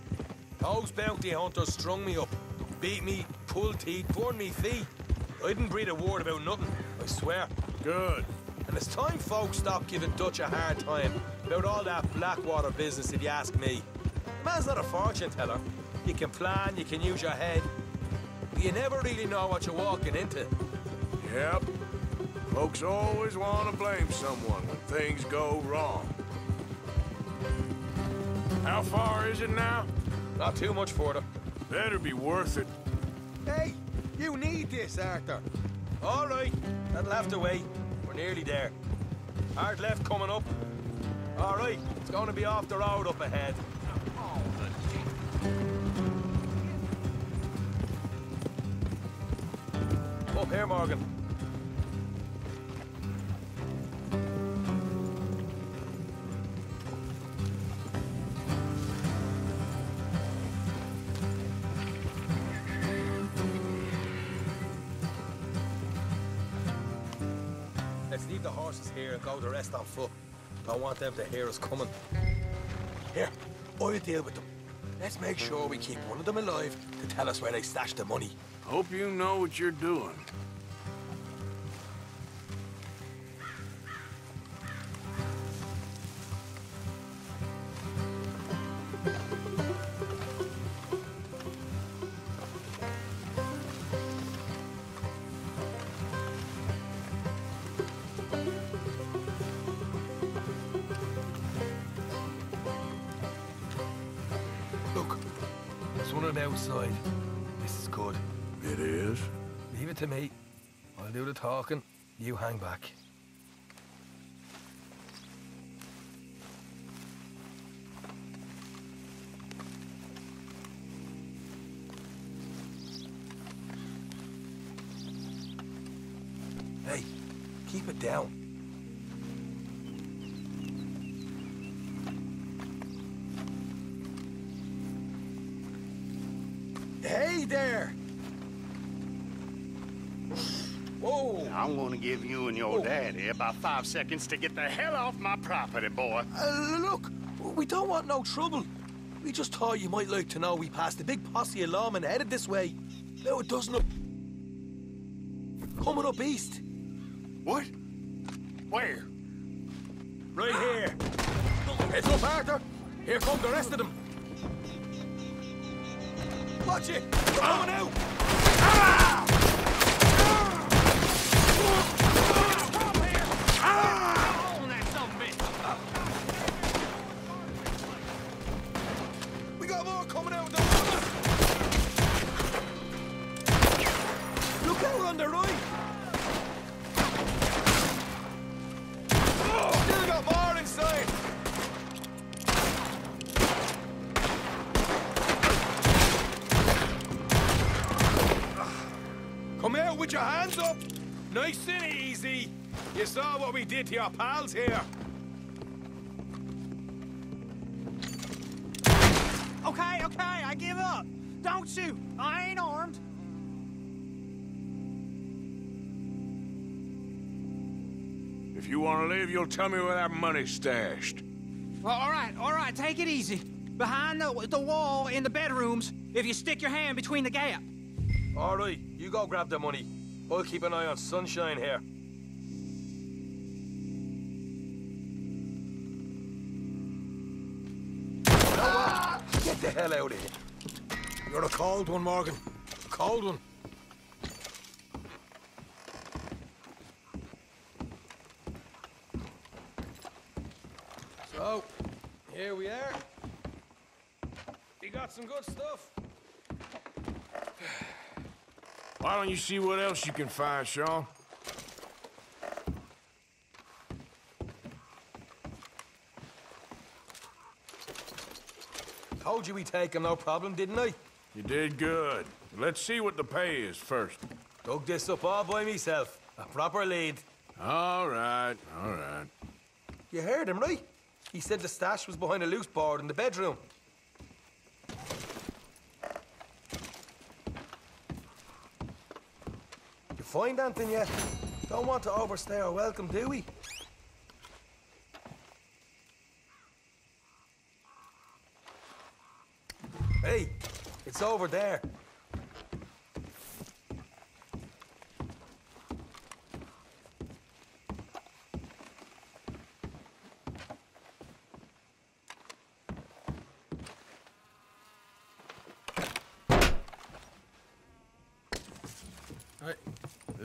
Those bounty hunters strung me up, beat me, pulled teeth, burned me feet. I didn't breathe a word about nothing, I swear. Good. And it's time folks stop giving Dutch a hard time about all that Blackwater business, if you ask me. The man's not a fortune teller. You can plan, you can use your head, but you never really know what you're walking into. Yep. Folks always want to blame someone when things go wrong. How far is it now? Not too much further. Better be worth it. Hey, you need this, Arthur. All right, that'll have to wait. We're nearly there. Hard left coming up. All right, it's going to be off the road up ahead. Up here, Morgan. Let's leave the horses here and go the rest on foot. Don't want them to hear us coming. Here, I'll deal with them. Let's make sure we keep one of them alive to tell us where they stashed the money. Hope you know what you're doing. Look, there's one on the outside. This is good. It is? Leave it to me. I'll do the talking. You hang back. Hey, keep it down. Hey there! Whoa! I'm gonna give you and your daddy about 5 seconds to get the hell off my property, boy. Look, we don't want no trouble. We just thought you might like to know we passed a big posse of lawmen headed this way. Now a dozen up... coming up east. What? Where? Right here. It's up, Arthur. Here come the rest of them. Watch it! We're coming out! We got more coming out! Look out on the right! Still got more inside! Come out with your hands up! Nice and easy! You saw what we did to your pals here. Okay, I give up. Don't shoot. I ain't armed. If you want to leave, you'll tell me where that money's stashed. Well, all right, take it easy. Behind the wall in the bedrooms, if you stick your hand between the gap. All right, you go grab the money. I'll keep an eye on Sunshine here. Get the hell out of here. You're a cold one, Morgan. A cold one. So, here we are. We got some good stuff. Why don't you see what else you can find, Sean? Told you we'd take him, no problem, didn't I? You did good. Let's see what the pay is first. Dug this up all by myself. A proper lead. All right, all right. You heard him, right? He said the stash was behind a loose board in the bedroom. You find anything yet? Don't want to overstay our welcome, do we? Hey, it's over there.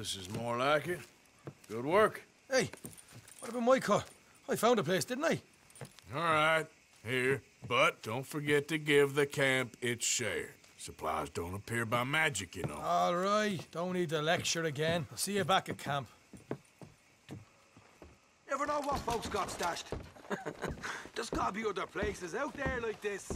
This is more like it. Good work. Hey, what about my cut? I found a place, didn't I? All right, here. But don't forget to give the camp its share. Supplies don't appear by magic, you know. All right, don't need to lecture again. I'll see you back at camp. Never know what folks got stashed. There's gotta be other places out there like this.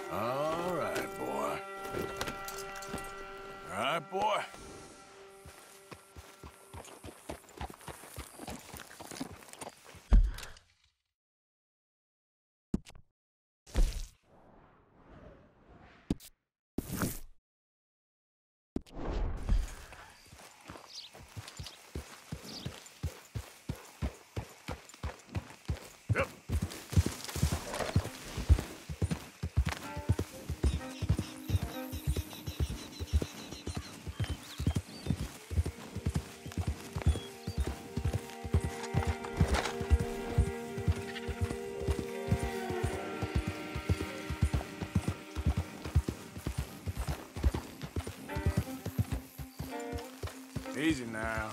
All right, boy. All right, boy. Easy now.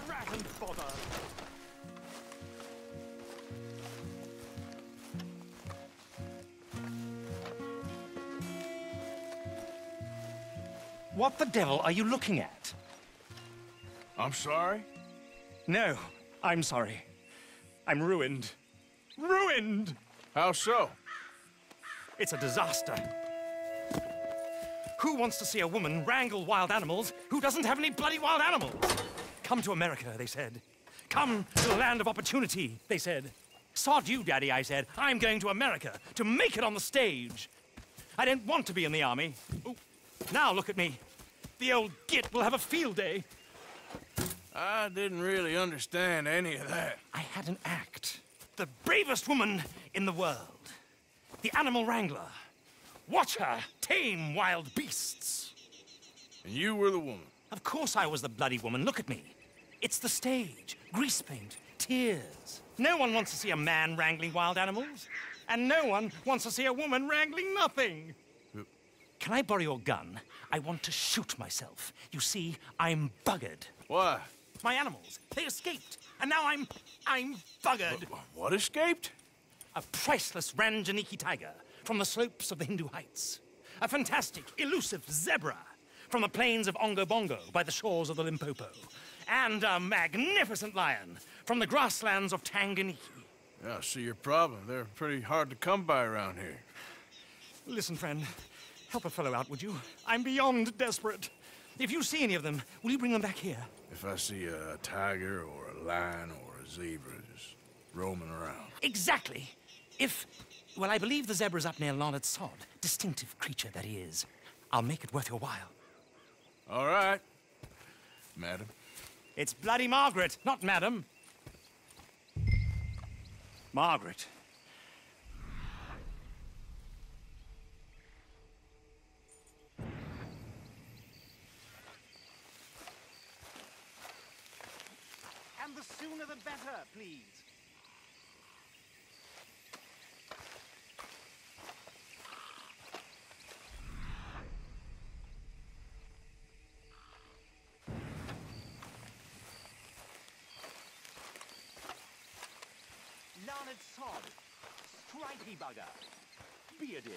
Rat and bother. What the devil are you looking at? I'm sorry? No, I'm sorry. I'm ruined. Ruined! How so? It's a disaster. Who wants to see a woman wrangle wild animals who doesn't have any bloody wild animals? Come to America, they said. Come to the land of opportunity, they said. Sod you, Daddy, I said. I'm going to America to make it on the stage. I didn't want to be in the army. Ooh. Now look at me. The old git will have a field day. I didn't really understand any of that. I had an act. The bravest woman in the world. the animal wrangler. Watch her tame wild beasts. And you were the woman? Of course I was the bloody woman. Look at me. It's the stage. Grease paint. Tears. No one wants to see a man wrangling wild animals. And no one wants to see a woman wrangling nothing. Can I borrow your gun? I want to shoot myself. You see, I'm buggered. Why? My animals, they escaped. And now I'm buggered. What escaped? A priceless Ranjaniki tiger from the slopes of the Hindu Heights. A fantastic, elusive zebra from the plains of Ongo Bongo by the shores of the Limpopo. And a magnificent lion from the grasslands of Tanganyika. Yeah, I see your problem. They're pretty hard to come by around here. Listen, friend, help a fellow out, would you? I'm beyond desperate. If you see any of them, will you bring them back here? If I see a tiger or a lion or a zebra just roaming around. Exactly. Well, I believe the zebra's up near Larned Sod. Distinctive creature that he is. I'll make it worth your while. All right, madam. It's bloody Margaret, not madam. Margaret. And the sooner the better, please. Larned Sod, stripey bugger, be a dear.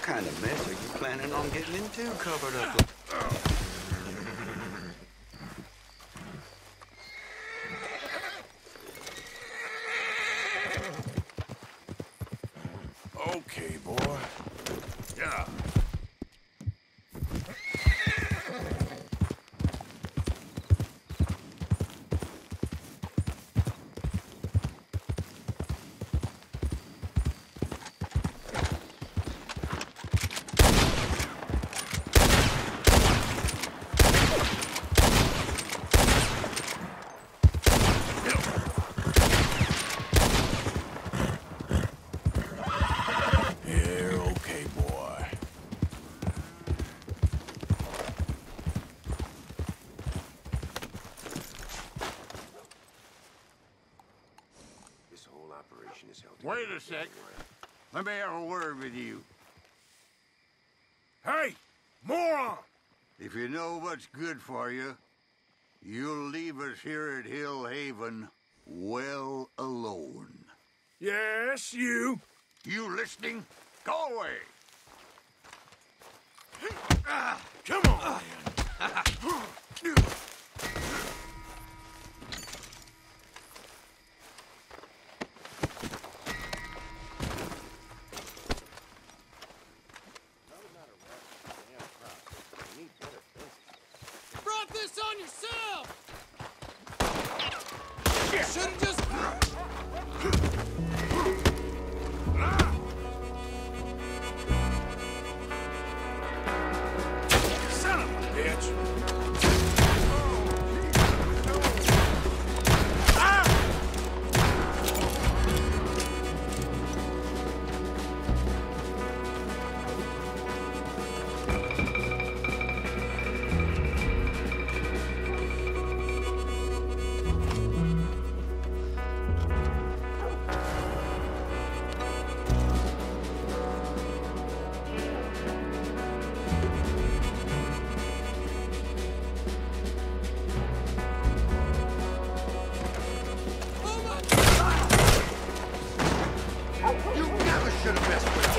What kind of mess are you planning on getting into covered up like... Okay, boy. Yeah. Wait a sec. Let me have a word with you. Hey, moron! If you know what's good for you, you'll leave us here at Hill Haven well alone. Yes, you. You listening? Go away. Come on, Brought this on yourself! Should've just... Son of a bitch! You never should have messed with us.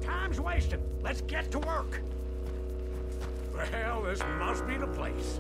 Time's wasting. Let's get to work. Well, this must be the place.